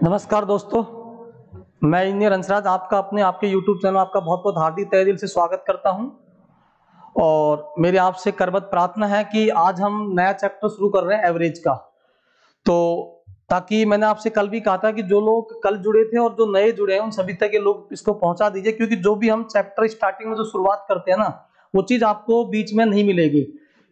नमस्कार दोस्तों, मैं इंजीनियर हंसराज आपका अपने आपके YouTube चैनल आपका बहुत बहुत हार्दिक तहे दिल से स्वागत करता हूं। और मेरी आपसे करबद्ध प्रार्थना है कि आज हम नया चैप्टर शुरू कर रहे हैं एवरेज का। तो ताकि मैंने आपसे कल भी कहा था कि जो लोग कल जुड़े थे और जो नए जुड़े हैं उन सभी तक ये लोग इसको पहुंचा दीजिए, क्योंकि जो भी हम चैप्टर स्टार्टिंग में जो शुरुआत करते हैं ना, वो चीज आपको बीच में नहीं मिलेगी।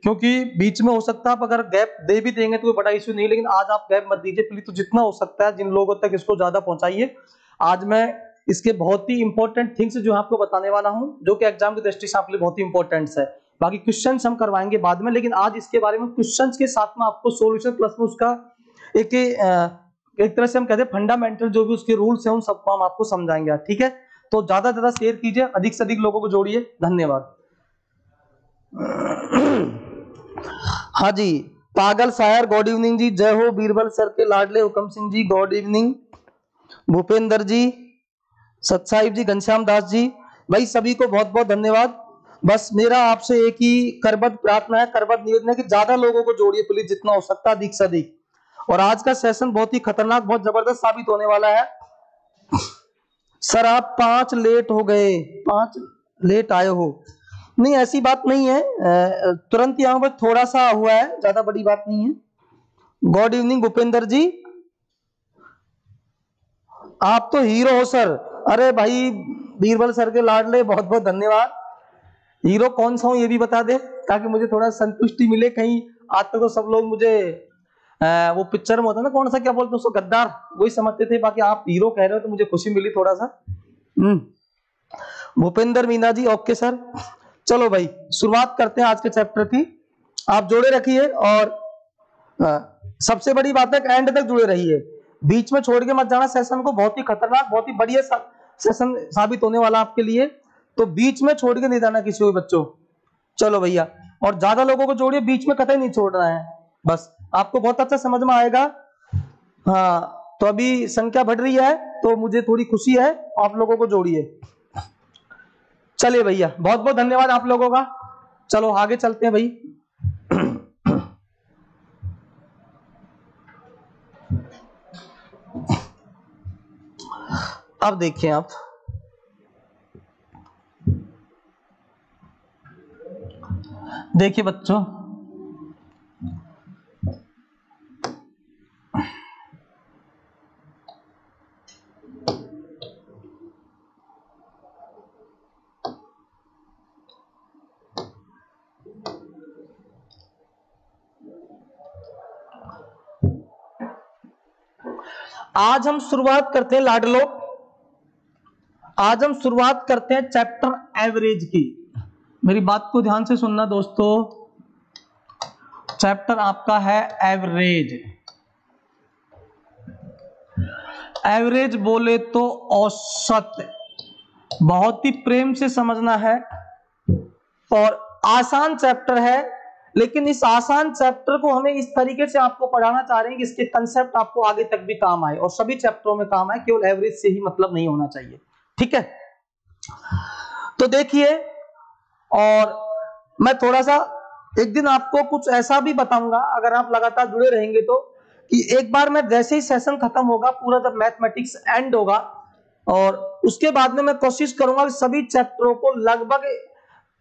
क्योंकि बीच में हो सकता है आप अगर गैप दे भी देंगे तो कोई बड़ा इश्यू नहीं, लेकिन आज आप गैप मत दीजिए प्लीज। तो जितना हो सकता है जिन लोगों तक इसको ज्यादा पहुंचाइए। आज मैं इसके बहुत ही इंपॉर्टेंट थिंग्स जो आपको बताने वाला हूं, जो कि एग्जाम की दृष्टि से आपके लिए बहुत ही इंपॉर्टेंट है। बाकी क्वेश्चन हम करवाएंगे बाद में, लेकिन आज इसके बारे में क्वेश्चन के साथ में आपको सोल्यूशन प्लस में उसका एक तरह से हम कहते हैं फंडामेंटल जो भी उसके रूल्स हैं उन सबको हम आपको समझाएंगे। ठीक है, तो ज्यादा से ज्यादा शेयर कीजिए, अधिक से अधिक लोगों को जोड़िए। धन्यवाद। हाँ जी, पागल शायर गॉड इवनिंग जी, जय हो। बीरबल सर के लाडले हुकम सिंह जी गॉड इवनिंग। भूपेंद्र जी, सतसाहिब जी, घनश्याम दास जी, भाई सभी को बहुत बहुत धन्यवाद। बस मेरा आपसे एक ही करबद्ध प्रार्थना है, करबद्ध निवेदन है कि ज्यादा लोगों को जोड़िए प्लीज, जितना हो सकता है अधिक से अधिक। और आज का सेशन बहुत ही खतरनाक, बहुत जबरदस्त साबित होने वाला है। सर आप 5 लेट हो गए, 5 लेट आए हो। नहीं ऐसी बात नहीं है, तुरंत यहाँ पर थोड़ा सा हुआ है, ज्यादा बड़ी बात नहीं है। गुड इवनिंग भूपेंद्र जी, आप तो हीरो हो सर। अरे भाई बीरबल सर के लाडले, बहुत बहुत धन्यवाद। हीरो कौन सा हूं ये भी बता दे, ताकि मुझे थोड़ा संतुष्टि मिले। कहीं आज तक तो सब लोग मुझे वो पिक्चर में होता है ना, कौन सा क्या बोलते हैं उसको, गद्दार, वही समझते थे। बाकी आप हीरो कह रहे हो तो मुझे खुशी मिली थोड़ा सा। Bhupendra Meena ji, okay sir. चलो भाई शुरुआत करते हैं आज के चैप्टर की। आप जोड़े रखिए और सबसे बड़ी बात है कि एंड तक जुड़े रहिए, बीच में छोड़ के मत जाना सेशन को। बहुत ही खतरनाक, बहुत ही बढ़िया सेशन साबित होने वाला आपके लिए, तो बीच में छोड़ के नहीं जाना किसी को बच्चों। चलो भैया, और ज्यादा लोगों को जोड़िए, बीच में कतई नहीं छोड़ना है, बस आपको बहुत अच्छा समझ में आएगा। हाँ, तो अभी संख्या बढ़ रही है तो मुझे थोड़ी खुशी है, आप लोगों को जोड़िए। चलिए भैया, बहुत बहुत धन्यवाद आप लोगों का। चलो आगे चलते हैं भाई। अब देखिए आप, देखिए बच्चों, आज हम शुरुआत करते हैं लाडलो, आज हम शुरुआत करते हैं चैप्टर एवरेज की। मेरी बात को ध्यान से सुनना दोस्तों, चैप्टर आपका है एवरेज। एवरेज बोले तो औसत, बहुत ही प्रेम से समझना है और आसान चैप्टर है। लेकिन इस आसान चैप्टर को हमें इस तरीके से आपको पढ़ाना चाह रहे हैं कि इसके कंसेप्ट आपको आगे तक भी काम आए और सभी चैप्टरों में काम आए, केवल एवरेज से ही मतलब नहीं होना चाहिए। ठीक है, तो देखिए, और मैं थोड़ा सा एक दिन आपको कुछ ऐसा भी बताऊंगा, अगर आप लगातार जुड़े रहेंगे तो, कि एक बार मैं जैसे ही सेशन खत्म होगा पूरा, जब मैथमेटिक्स एंड होगा, और उसके बाद में मैं कोशिश करूंगा कि सभी चैप्टरों को लगभग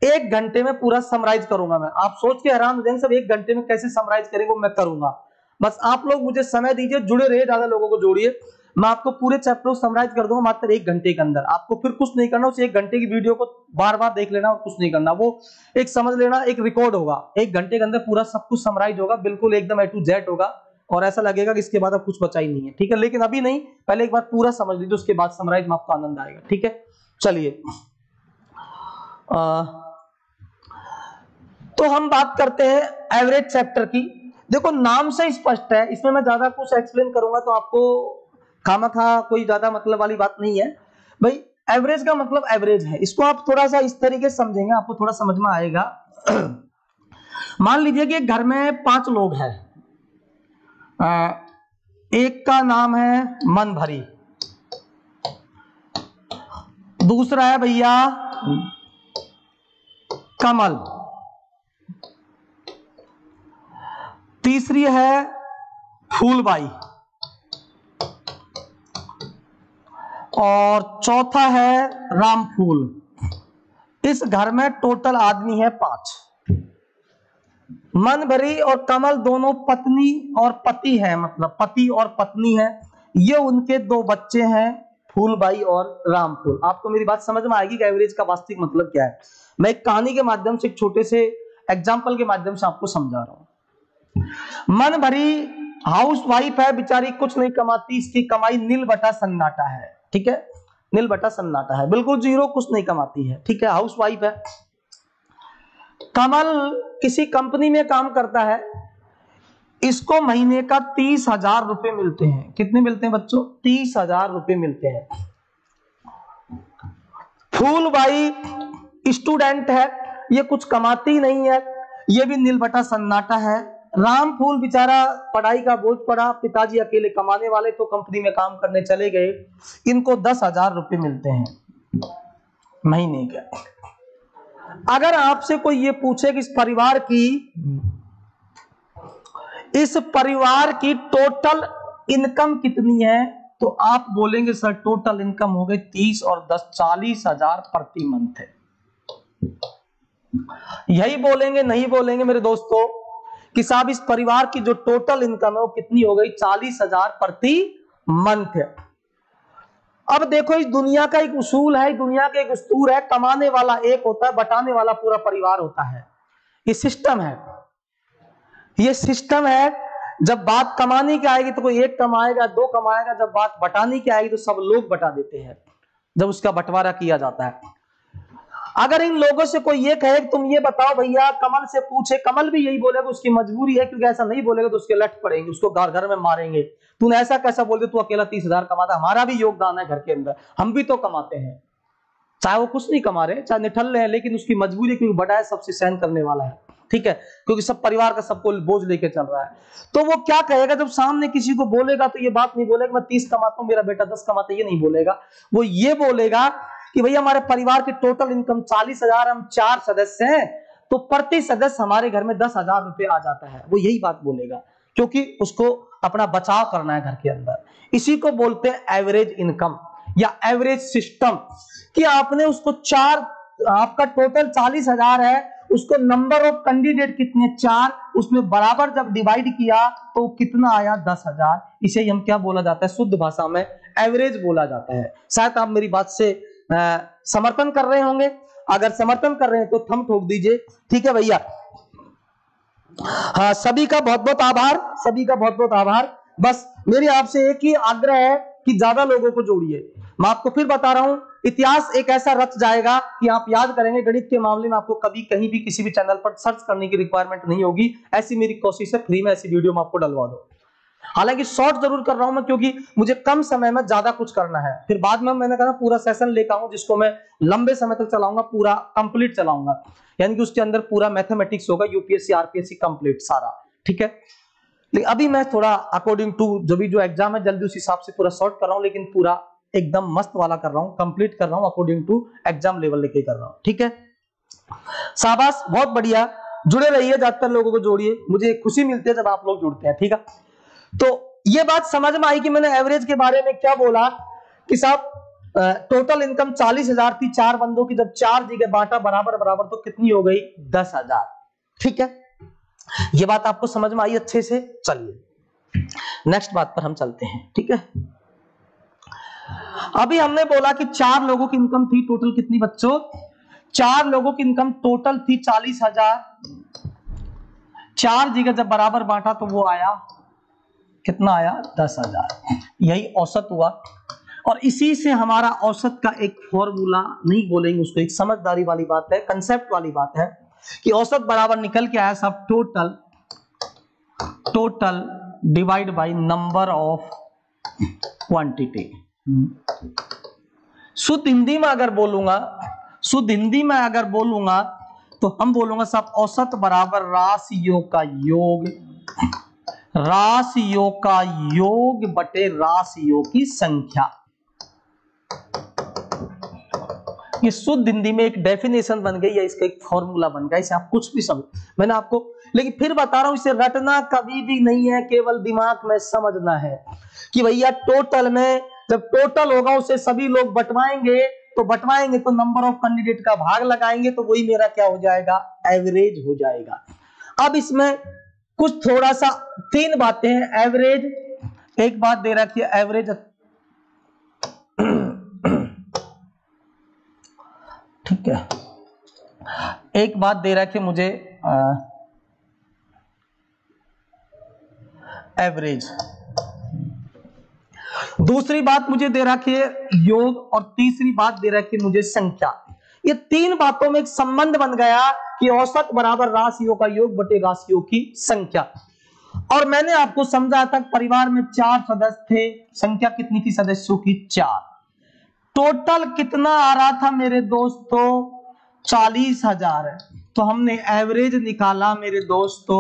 1 घंटे में पूरा समराइज करूंगा। मैं, आप सोच के हैरान हो जाएंगे सब 1 घंटे में कैसे समराइज करेंगे, मैं करूंगा। बस आप लोग मुझे समय दीजिए, जुड़े रहिए, ज्यादा लोगों को जोड़िए, मैं आपको पूरे चैप्टर को समराइज कर दूंगा मात्र 1 घंटे के अंदर। आपको फिर कुछ नहीं करना, उस 1 घंटे की वीडियो को बार बार देख लेना और कुछ नहीं करना, वो एक समझ लेना एक रिकॉर्ड होगा, 1 घंटे के अंदर पूरा सब कुछ समराइज होगा, बिल्कुल एकदम A to Z होगा, और ऐसा लगेगा कि इसके बाद अब कुछ बचा ही नहीं है। ठीक है, लेकिन अभी नहीं, पहले एक बार पूरा समझ लीजिए, उसके बाद समराइज में आपको आनंद आएगा। ठीक है, चलिए, तो हम बात करते हैं एवरेज चैप्टर की। देखो, नाम से स्पष्ट है, इसमें मैं ज्यादा कुछ एक्सप्लेन करूंगा तो आपको खामखा कोई ज्यादा मतलब वाली बात नहीं है भाई। एवरेज का मतलब एवरेज है, इसको आप थोड़ा सा इस तरीके से समझेंगे, आपको थोड़ा समझ में आएगा। मान लीजिए कि एक घर में 5 लोग हैं, एक का नाम है मनभरी, दूसरा है भैया कमल, तीसरी है फूलबाई, और चौथा है रामफूल। इस घर में टोटल आदमी है 5। मनभरी और कमल दोनों पत्नी और पति है, मतलब पति और पत्नी है, ये उनके 2 बच्चे हैं, फूलबाई और रामफूल। आपको मेरी बात समझ में आएगी कि एवरेज का वास्तविक मतलब क्या है। मैं एक कहानी के माध्यम से, एक छोटे से एग्जाम्पल के माध्यम से आपको समझा रहा हूं। मनभरी हाउस वाइफ है, बेचारी कुछ नहीं कमाती, इसकी कमाई नील बटा सन्नाटा है। ठीक है, नील बटा सन्नाटा है, बिल्कुल जीरो, कुछ नहीं कमाती है। ठीक है, हाउस वाइफ है। कमल किसी कंपनी में काम करता है, इसको महीने का 30,000 रुपए मिलते हैं। कितने मिलते हैं बच्चों? 30,000 रुपए मिलते हैं। फूलबाई स्टूडेंट है, ये कुछ कमाती नहीं है, ये भी नील बटा सन्नाटा है। रामफूल बेचारा पढ़ाई का बोझ पड़ा, पिताजी अकेले कमाने वाले तो कंपनी में काम करने चले गए, इनको 10,000 रुपए मिलते हैं महीने के। अगर आपसे कोई ये पूछे कि इस परिवार की टोटल इनकम कितनी है, तो आप बोलेंगे सर टोटल इनकम हो गई 30 और 10 40,000 प्रति मंथ है। यही बोलेंगे, नहीं बोलेंगे मेरे दोस्तों कि साहब इस परिवार की जो टोटल इनकम है वो कितनी हो गई? 40,000 प्रति मंथ है। अब देखो, इस दुनिया का एक उसूल है, दुनिया का एक दस्तूर है, कमाने वाला एक होता है, बटाने वाला पूरा परिवार होता है। ये सिस्टम है, ये सिस्टम है। जब बात कमाने की आएगी तो कोई एक कमाएगा, 2 कमाएगा, जब बात बटाने की आएगी तो सब लोग बटा देते हैं, जब उसका बंटवारा किया जाता है। अगर इन लोगों से कोई ये कहे तुम ये बताओ भैया, कमल से पूछे, कमल भी यही बोलेगा, उसकी मजबूरी है, क्योंकि ऐसा नहीं बोलेगा तो उसके लठ पड़ेंगे, उसको घर घर में मारेंगे। तूने ऐसा कैसा बोल दिया, तू अकेला 30,000 कमाता, हमारा भी योगदान है घर के अंदर, हम भी तो कमाते हैं। चाहे वो कुछ नहीं कमा रहे, चाहे निठल रहे हैं, लेकिन उसकी मजबूरी है, क्योंकि बड़ा है, सबसे सहन करने वाला है। ठीक है, क्योंकि सब परिवार का सबको बोझ लेके चल रहा है। तो वो क्या कहेगा जब सामने किसी को बोलेगा, तो ये बात नहीं बोलेगा मैं 30 कमाता हूं, मेरा बेटा 10 कमाता है, ये नहीं बोलेगा। वो ये बोलेगा कि भैया हमारे परिवार की टोटल इनकम 40,000, हम 4 सदस्य हैं, तो प्रति सदस्य हमारे घर में 10,000 रुपए आ जाता है। वो यही बात बोलेगा, क्योंकि उसको अपना बचाव करना है घर के अंदर। इसी को बोलते हैं एवरेज इनकम या एवरेज सिस्टम, कि आपने उसको आपका टोटल 40,000 है, उसको नंबर ऑफ कैंडिडेट कितने 4, उसमें बराबर जब डिवाइड किया तो कितना आया? 10,000। इसे हम क्या बोला जाता है? शुद्ध भाषा में एवरेज बोला जाता है। शायद आप मेरी बात से समर्थन कर रहे होंगे, अगर समर्थन कर रहे हैं तो थंब ठोक दीजिए। ठीक है भैया, हाँ, सभी का बहुत बहुत आभार, सभी का बहुत बहुत आभार। बस मेरी आपसे एक ही आग्रह है कि ज्यादा लोगों को जोड़िए। मैं आपको फिर बता रहा हूं, इतिहास एक ऐसा रच जाएगा कि आप याद करेंगे। गणित के मामले में आपको कभी कहीं भी किसी भी चैनल पर सर्च करने की रिक्वायरमेंट नहीं होगी। ऐसी मेरी कोशिश है, फ्री में ऐसी वीडियो में आपको डलवा दो। हालांकि शॉर्ट जरूर कर रहा हूं मैं, क्योंकि मुझे कम समय में ज्यादा कुछ करना है। फिर बाद में मैंने कहा पूरा सेशन लेकर आऊं जिसको मैं लंबे समय तक चलाऊंगा, पूरा कंप्लीट चलाऊंगा, यानी कि उसके अंदर पूरा मैथमेटिक्स होगा, यूपीएससी आरपीएससी कंप्लीट सारा, ठीक है। लेकिन अभी मैं थोड़ा अकॉर्डिंग टू जो एग्जाम है जल्दी उस हिसाब से पूरा शॉर्ट कर रहा हूं, लेकिन पूरा एकदम मस्त वाला कर रहा हूं, कंप्लीट कर रहा हूं, अकॉर्डिंग टू एग्जाम लेवल लेके कर रहा हूं, ठीक है। शाबाश, बहुत बढ़िया, जुड़े रहिए, ज्यादातर लोगों को जोड़िए, मुझे खुशी मिलती है जब आप लोग जुड़ते हैं, ठीक है। तो ये बात समझ में आई कि मैंने एवरेज के बारे में क्या बोला कि साहब टोटल इनकम 40,000 थी, 4 बंदों की, जब 4 जगह बांटा बराबर बराबर तो कितनी हो गई? 10,000, ठीक है। ये बात आपको समझ में आई अच्छे से? चलिए नेक्स्ट बात पर हम चलते हैं, ठीक है। अभी हमने बोला कि 4 लोगों की इनकम थी टोटल, कितनी बच्चों? 4 लोगों की इनकम टोटल थी 40,000, 4 जगह जब बराबर बांटा तो वो आया कितना? आया 10,000, यही औसत हुआ। और इसी से हमारा औसत का एक फॉर्मूला, नहीं बोलेंगे उसको, एक समझदारी वाली बात है, कंसेप्ट वाली बात है कि औसत बराबर निकल के आया सब total divide by number of quantity. शुद्ध हिंदी में अगर बोलूंगा तो हम बोलूंगा सब औसत बराबर राशियों का योग बटे राशियों की संख्या। ये शुद्ध हिंदी में एक डेफिनेशन बन गई है, इसका एक फॉर्मूला बन गया, इसे आप कुछ भी समझ, मैंने आपको, लेकिन फिर बता रहा हूं इसे रटना कभी भी नहीं है, केवल दिमाग में समझना है कि भैया टोटल में जब टोटल होगा उसे सभी लोग बंटवाएंगे तो नंबर ऑफ कैंडिडेट का भाग लगाएंगे तो वही मेरा क्या हो जाएगा? एवरेज हो जाएगा। अब इसमें कुछ थोड़ा सा 3 बातें हैं। एवरेज, एक बात दे रखी है एवरेज, ठीक है, एक बात दे रखी है मुझे एवरेज, दूसरी बात मुझे दे रखी है योग, और तीसरी बात दे रखी है मुझे संख्या। ये 3 बातों में एक संबंध बन गया कि औसत बराबर राशियों का योग बटे राशियों की संख्या। और मैंने आपको समझाया था परिवार में 4 सदस्य थे, संख्या कितनी थी सदस्यों की? 4। टोटल कितना आ रहा था मेरे दोस्तों? 40,000 है। तो हमने एवरेज निकाला मेरे दोस्तों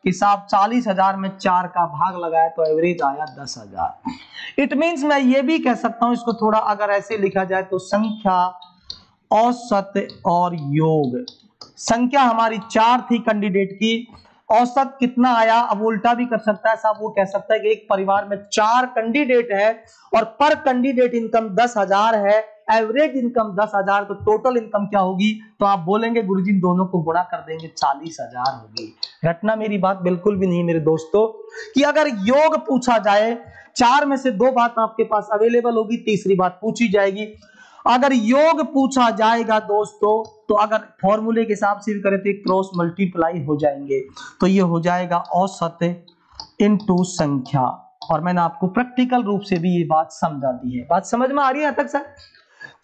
कि साहब 40,000 में 4 का भाग लगाया तो एवरेज आया 10,000। इट मींस मैं ये भी कह सकता हूं, इसको थोड़ा अगर ऐसे लिखा जाए तो संख्या, औसत और योग। संख्या हमारी 4 थी कैंडिडेट की, औसत कितना आया? अब उल्टा भी कर सकता है साहब, वो कह सकता है कि एक परिवार में 4 कैंडिडेट है और पर कैंडिडेट इनकम 10,000 है, एवरेज इनकम 10,000, तो टोटल इनकम क्या होगी? तो आप बोलेंगे गुरुजी दोनों को गुणा कर देंगे 40,000 होगी। रटना मेरी बात बिल्कुल भी नहीं मेरे दोस्तों कि अगर योग पूछा जाए 4 में से 2 बात आपके पास अवेलेबल होगी, तीसरी बात पूछी जाएगी। अगर योग पूछा जाएगा दोस्तों तो अगर फॉर्मूले के हिसाब से भी करें तो क्रॉस मल्टीप्लाई हो जाएंगे, तो ये हो जाएगा औसत इनटू संख्या। और मैंने आपको प्रैक्टिकल रूप से भी ये बात समझा दी है। बात समझ में आ रही है तक सर?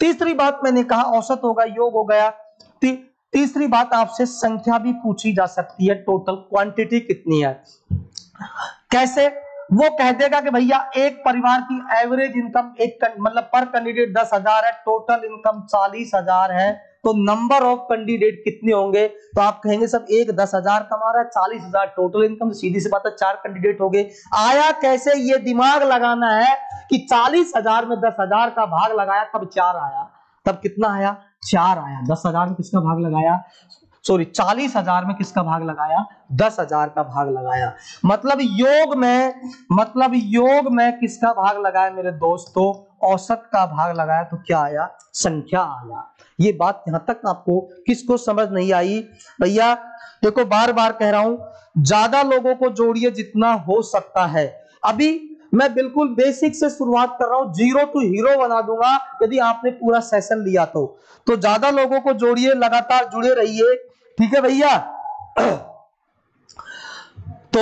तीसरी बात मैंने कहा औसत होगा, योग हो गया। तीसरी बात आपसे संख्या भी पूछी जा सकती है, टोटल क्वांटिटी कितनी है। कैसे? वो कह देगा कि भैया एक परिवार की एवरेज इनकम मतलब पर कैंडिडेट 10,000 है, टोटल इनकम 40,000 है, तो नंबर ऑफ कैंडिडेट कितने होंगे? तो आप कहेंगे सब एक 10,000 कमा रहा है, 40,000 टोटल इनकम, सीधी सी बात है 4 कैंडिडेट हो गए। आया कैसे? ये दिमाग लगाना है कि 40,000 में 10,000 का भाग लगाया तब 4 आया, तब कितना आया? 4 आया। 10,000 में किसका भाग लगाया? सॉरी 40,000 में किसका भाग लगाया? 10,000 का भाग लगाया। मतलब योग में किसका भाग लगाया मेरे दोस्तों? औसत का भाग लगाया, तो क्या आया? संख्या आया। ये बात यहां तक आपको किसको समझ नहीं आई? भैया देखो बार बार कह रहा हूं, ज्यादा लोगों को जोड़िए जितना हो सकता है। अभी मैं बिल्कुल बेसिक से शुरुआत कर रहा हूं, 0 टू हीरो बना दूंगा यदि आपने पूरा सेशन लिया तो ज्यादा लोगों को जोड़िए, लगातार जुड़े रहिए, ठीक है भैया। तो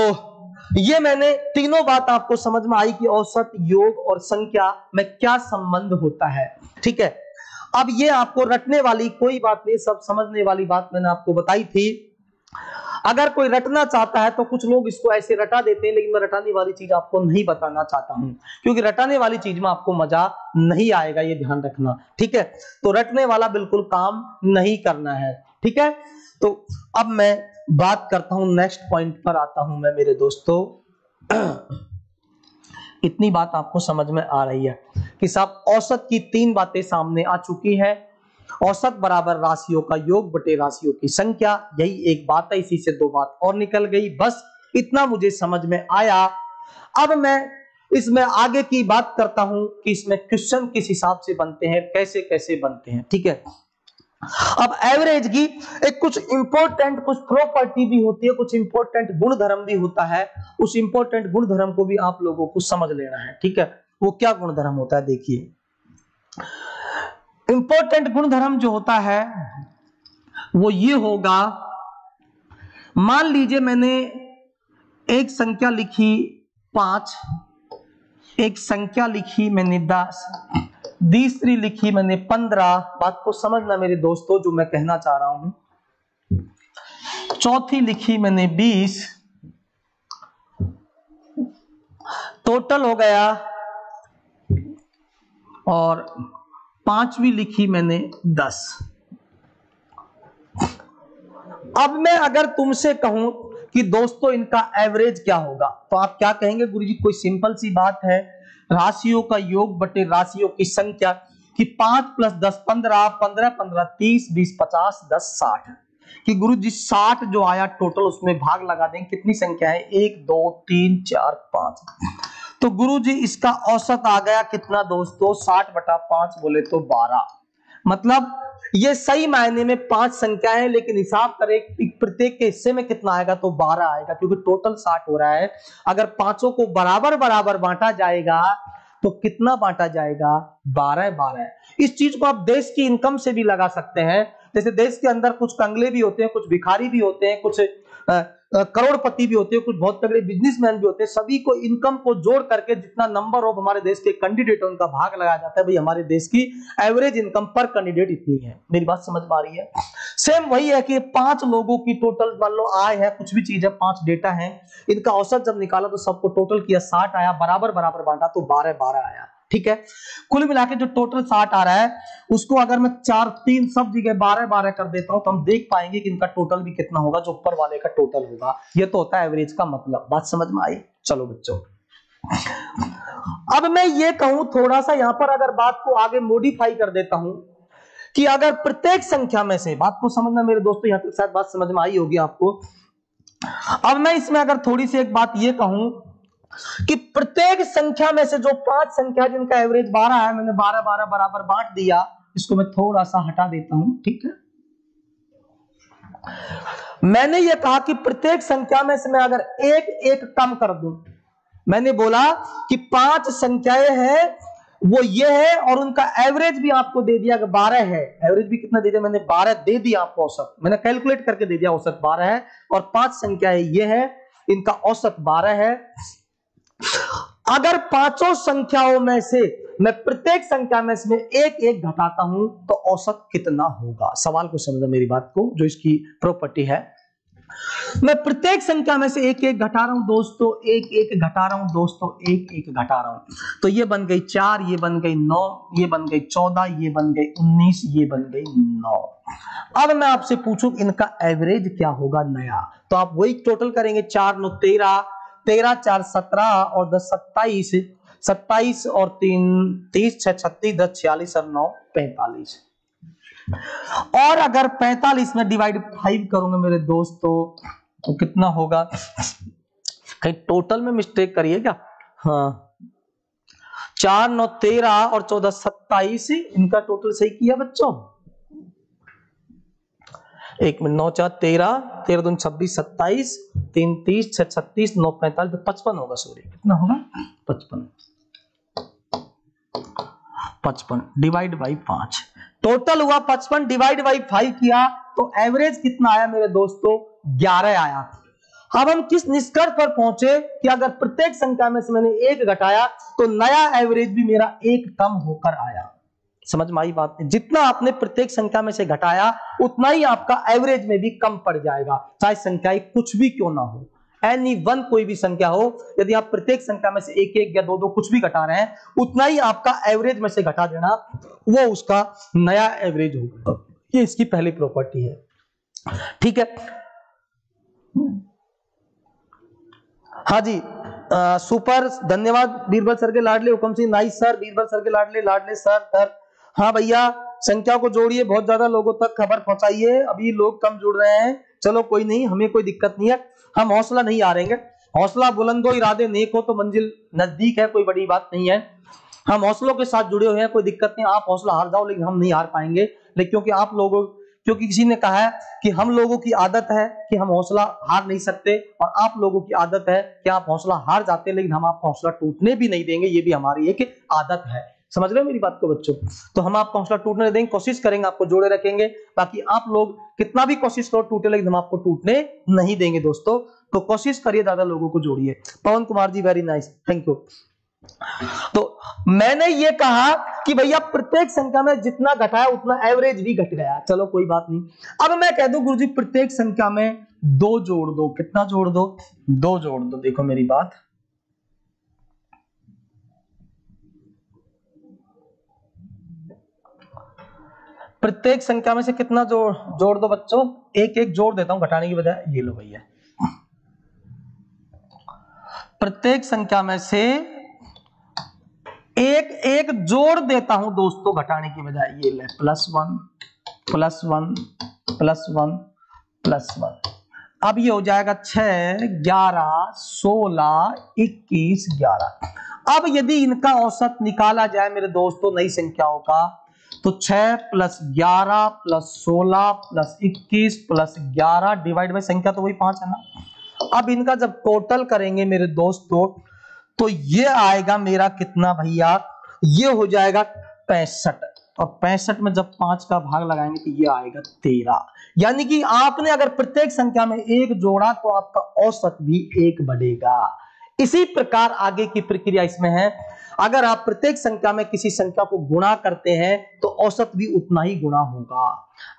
ये मैंने तीनों बात आपको समझ में आई कि औसत, योग और संख्या में क्या संबंध होता है, ठीक है। अब ये आपको रटने वाली कोई बात नहीं, सब समझने वाली बात मैंने आपको बताई थी। अगर कोई रटना चाहता है तो कुछ लोग इसको ऐसे रटा देते हैं, लेकिन मैं रटाने वाली चीज आपको नहीं बताना चाहता हूं, क्योंकि रटाने वाली चीज में आपको मजा नहीं आएगा, ये ध्यान रखना, ठीक है। तो रटने वाला बिल्कुल काम नहीं करना है, ठीक है। तो अब मैं बात करता हूं, नेक्स्ट पॉइंट पर आता हूं मैं मेरे दोस्तों। इतनी बात आपको समझ में आ रही है कि साहब औसत की 3 बातें सामने आ चुकी है। औसत बराबर राशियों का योग बटे राशियों की संख्या, यही एक बात है, इसी से 2 बात और निकल गई, बस इतना मुझे समझ में आया। अब मैं इसमें आगे की बात करता हूं कि इसमें क्वेश्चन किस हिसाब से बनते हैं, कैसे कैसे बनते हैं, ठीक है। अब एवरेज की एक कुछ इंपॉर्टेंट कुछ प्रॉपर्टी भी होती है, कुछ इंपॉर्टेंट गुणधर्म भी होता है, उस इंपॉर्टेंट गुणधर्म को भी आप लोगों को समझ लेना है, ठीक है। वो क्या गुणधर्म होता है, देखिए इंपॉर्टेंट गुणधर्म जो होता है वो ये होगा, मान लीजिए मैंने एक संख्या लिखी 5, एक संख्या लिखी मैंने 10, दूसरी लिखी मैंने 15, बात को समझना मेरे दोस्तों जो मैं कहना चाह रहा हूं, चौथी लिखी मैंने 20, टोटल हो गया, और 5वीं लिखी मैंने 10। अब मैं अगर तुमसे कहूं कि दोस्तों इनका एवरेज क्या होगा, तो आप क्या कहेंगे, गुरुजी कोई सिंपल सी बात है, राशियों का योग बटे राशियों की संख्या, कि 5 + 10 15, 15 15 30, 20 50, 10 60, कि गुरुजी 60 जो आया टोटल उसमें भाग लगा देंगे, कितनी संख्या है, 1 2 3 4 5, तो गुरुजी इसका औसत आ गया कितना दोस्तों, 60/5 बोले तो 12। मतलब ये सही मायने में 5 संख्या है, लेकिन हिसाब करें प्रत्येक के हिस्से में कितना आएगा, तो 12 आएगा, क्योंकि टोटल 60 हो रहा है। अगर पांचों को बराबर बराबर बांटा जाएगा तो कितना बांटा जाएगा, 12 12। इस चीज को आप देश की इनकम से भी लगा सकते हैं, जैसे देश के अंदर कुछ कंगले भी होते हैं, कुछ भिखारी भी होते हैं, कुछ करोड़पति भी होते हैं, कुछ बहुत तगड़े बिजनेसमैन भी होते हैं, सभी को इनकम को जोड़ करके जितना नंबर ऑफ हमारे देश के कैंडिडेट उनका भाग लगाया जाता है, भाई हमारे देश की एवरेज इनकम पर कैंडिडेट इतनी है। मेरी बात समझ में आ रही है। सेम वही है कि 5 लोगों की टोटल मान लो आय है, कुछ भी चीज है, 5 डेटा है, इनका औसत जब निकाला तो सबको टोटल किया 60 आया, बराबर बराबर बांटा तो 12 12 आया, ठीक है। कुल मिला के जो टोटल 60 आ रहा है उसको अगर मैं 4 3 सब जगह 12 12 कर देता हूं तो हम देख पाएंगे कि इनका टोटल भी कितना होगा, जो ऊपर वाले का टोटल होगा। ये तो होता है एवरेज का मतलब, बात समझ में आई। चलो बच्चों, अब मैं ये कहूं थोड़ा सा यहां पर अगर बात को आगे मॉडिफाई कर देता हूं कि अगर प्रत्येक संख्या में से, बात को समझना मेरे दोस्तों, यहां तक शायद बात समझ में आई होगी आपको। अब मैं इसमें अगर थोड़ी सी एक बात ये कहूं कि प्रत्येक संख्या में से जो 5 संख्या जिनका एवरेज 12 है, मैंने 12 12 बराबर बांट दिया, इसको मैं थोड़ा सा हटा देता हूं, ठीक है। मैंने ये कहा कि प्रत्येक संख्या में से मैं अगर एक एक कम कर दूं, मैंने बोला कि 5 संख्याएं हैं वो ये है, और उनका एवरेज भी आपको दे दिया कि 12 है। एवरेज भी कितना दे दिया मैंने, 12 दे दिया आपको, औसत मैंने कैलकुलेट करके दे दिया, औसत 12 है, और 5 संख्याएं ये है, इनका औसत 12 है। अगर 5 संख्याओं में से मैं प्रत्येक संख्या में से एक एक घटाता हूं तो औसत कितना होगा। सवाल को समझो मेरी बात को, जो इसकी प्रॉपर्टी है। मैं प्रत्येक संख्या में से एक एक घटा रहा हूं दोस्तों, एक एक घटा रहा हूं दोस्तों, एक एक घटा रहा हूं, तो ये बन गई 4, ये बन गई 9, ये बन गई 14, ये बन गई 19, ये बन गई 9। अब मैं आपसे पूछूं इनका एवरेज क्या होगा नया, तो आप वही टोटल करेंगे, 4 9 13, 13 4 17 और 10 27, 27 और 3 30, 6 36, 10 46 और 9 45। और अगर 45 में डिवाइड 5 करूंगा मेरे दोस्तों तो कितना होगा, कहीं टोटल में मिस्टेक करिए क्या, हाँ 4 9 13 और 14 27, इनका टोटल सही किया बच्चों, 1 मिनट, 9 4 13, 13 2 26 27, 3 30, 6 36, 9 45, 55 होगा, सॉरी कितना होगा, 55 डिवाइड बाई 5, टोटल हुआ 55 डिवाइड बाई 5 किया तो एवरेज कितना आया मेरे दोस्तों, 11 आया। अब हम किस निष्कर्ष पर पहुंचे कि अगर प्रत्येक संख्या में से मैंने एक घटाया तो नया एवरेज भी मेरा एक कम होकर आया। समझ में आई बात? जितना आपने प्रत्येक संख्या में से घटाया उतना ही आपका एवरेज में भी कम पड़ जाएगा, चाहे संख्याएं कुछ भी क्यों ना हो। एनी वन कोई भी संख्या हो, यदि आप प्रत्येक संख्या में से एक एक या दो दो कुछ भी घटा रहे हैं, उतना ही आपका एवरेज में से घटा देना, वो उसका नया एवरेज होगा। ये इसकी पहली प्रॉपर्टी है, ठीक है। हाँ जी, सुपर, धन्यवाद बीरबल सर के लाडले, हुकम Singh nice sir, Birbal sir के लाडले सर। हाँ भैया, संख्या को जोड़िए, बहुत ज्यादा लोगों तक खबर पहुंचाइए, अभी लोग कम जुड़ रहे हैं। चलो कोई नहीं, हमें कोई दिक्कत नहीं है, हम हौसला नहीं हारेंगे। हौसला बुलंद हो, इरादे नेक हो तो मंजिल नजदीक है, कोई बड़ी बात नहीं है। हम हौसलों के साथ जुड़े हुए हैं, कोई दिक्कत नहीं। आप हौसला हार जाओ लेकिन हम नहीं हार पाएंगे, लेकिन क्योंकि किसी ने कहा है कि हम लोगों की आदत है कि हम हौसला हार नहीं सकते, और आप लोगों की आदत है कि आप हौसला हार जाते हैं, लेकिन हम आपको हौसला टूटने भी नहीं देंगे, ये भी हमारी एक आदत है। समझ रहे हो मेरी बात को बच्चों? तो हम आपको हौसला टूटने देंगे, कोशिश करेंगे, आपको जोड़े रखेंगे। बाकी आप लोग कितना भी कोशिश करो टूटे, लेकिन हम आपको टूटने नहीं देंगे दोस्तों। तो कोशिश करिए, ज्यादा लोगों को जोड़िए। पवन Kumar ji, very nice, thank you. तो मैंने ये कहा कि भैया प्रत्येक संख्या में जितना घटाया उतना एवरेज भी घट गया, चलो कोई बात नहीं। अब मैं कह दूं गुरुजी प्रत्येक संख्या में 2 जोड़ दो, कितना जोड़ दो? 2 जोड़ दो। देखो मेरी बात, प्रत्येक संख्या में से कितना जोड़ दो बच्चों? एक एक जोड़ देता हूं घटाने की बजाय। ये लो भैया, प्रत्येक संख्या में से एक एक जोड़ देता हूं दोस्तों घटाने की बजाय। ये ले, +1 +1 +1 +1। अब ये हो जाएगा 6 11 16 21 11। अब यदि इनका औसत निकाला जाए मेरे दोस्तों नई संख्याओं का, तो 6 + 11 + 16 + 21 + 11 डिवाइड बाय संख्या तो वही 5 है ना। अब इनका जब टोटल करेंगे मेरे दोस्तों, तो ये आएगा मेरा कितना भैया? ये हो जाएगा 65, और 65 में जब 5 का भाग लगाएंगे तो ये आएगा 13। यानी कि आपने अगर प्रत्येक संख्या में 1 जोड़ा तो आपका औसत भी 1 बढ़ेगा। इसी प्रकार आगे की प्रक्रिया इसमें है, अगर आप प्रत्येक संख्या में किसी संख्या को गुणा करते हैं तो औसत भी उतना ही गुणा होगा।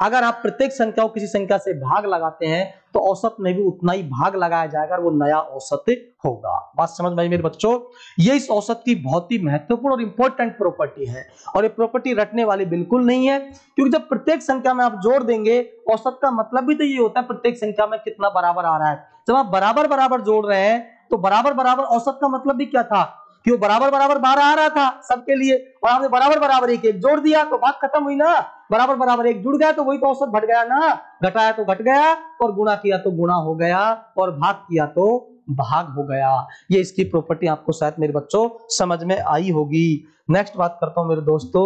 अगर आप प्रत्येक संख्या को किसी संख्या से भाग लगाते हैं तो औसत में भी उतना ही भाग लगाया जाएगा, वो नया औसत होगा। बात समझ में आई मेरे बच्चों? ये इस औसत की बहुत ही महत्वपूर्ण और इंपॉर्टेंट प्रॉपर्टी है, और ये प्रॉपर्टी रटने वाली बिल्कुल नहीं है, क्योंकि जब प्रत्येक संख्या में आप जोड़ देंगे, औसत का मतलब भी तो ये होता है प्रत्येक संख्या में कितना बराबर आ रहा है। जब आप बराबर बराबर जोड़ रहे हैं तो बराबर बराबर औसत का मतलब भी क्या था कि वो बराबर बराबर 12 आ रहा था सबके लिए, और आपने बराबर बराबर एक एक जोड़ दिया तो बात खत्म हुई ना। बराबर बराबर एक जुड़ गया तो वही तो औसत बढ़ गया ना। घटाया तो घट गया, और गुणा किया तो गुणा हो गया, और भाग किया तो भाग हो गया। ये इसकी प्रॉपर्टी आपको शायद मेरे बच्चों समझ में आई होगी। नेक्स्ट बात करता हूं मेरे दोस्तों,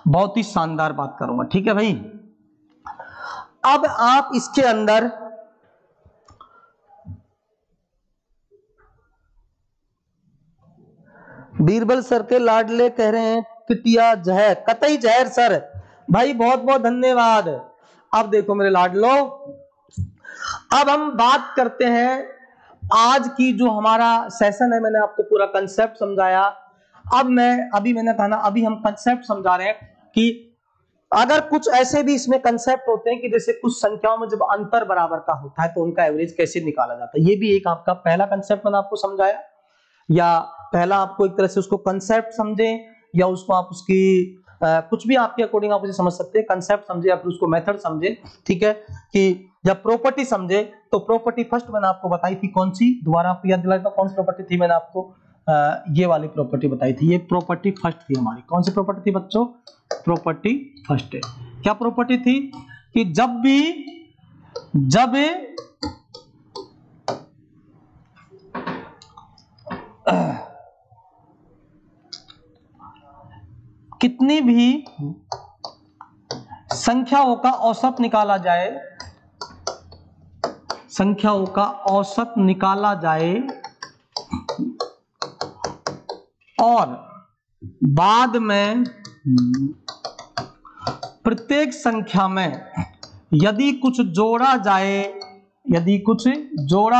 बहुत ही शानदार बात करूंगा, ठीक है भाई। अब आप इसके अंदर बीरबल सर के लाडले कह रहे हैं किटिया जहर, कतई जहर सर, भाई बहुत बहुत धन्यवाद। अब देखो मेरे लाडलो, अब हम बात करते हैं आज की जो हमारा सेशन है, मैंने आपको पूरा कंसेप्ट समझाया। अब मैंने कहा ना, अभी हम कंसेप्ट समझा रहे हैं कि अगर कुछ ऐसे भी इसमें कंसेप्ट होते हैं कि जैसे कुछ संख्याओं में जब अंतर बराबर का होता है तो उनका एवरेज कैसे निकाला जाता है। ये भी एक आपका पहला कंसेप्ट मैंने आपको समझाया, या पहला आपको एक तरह से उसको कंसेप्ट समझें, या उसको आप उसकी कुछ भी आपके अकॉर्डिंग आप उसे समझ सकते हैं, कंसेप्ट समझे या फिर उसको मेथड समझे, ठीक है। कि जब प्रॉपर्टी समझे तो प्रॉपर्टी फर्स्ट मैंने आपको बताई थी कौन सी, दोबारा आपको याद दिलाता हूं कौन सी प्रॉपर्टी थी। मैंने आपको ये वाली प्रॉपर्टी बताई थी, ये प्रॉपर्टी फर्स्ट थी हमारी। कौन सी प्रॉपर्टी थी बच्चों? प्रॉपर्टी फर्स्ट है। क्या प्रॉपर्टी थी कि जब कितनी भी संख्याओं का औसत निकाला जाए, संख्याओं का औसत निकाला जाए और बाद में प्रत्येक संख्या में यदि कुछ जोड़ा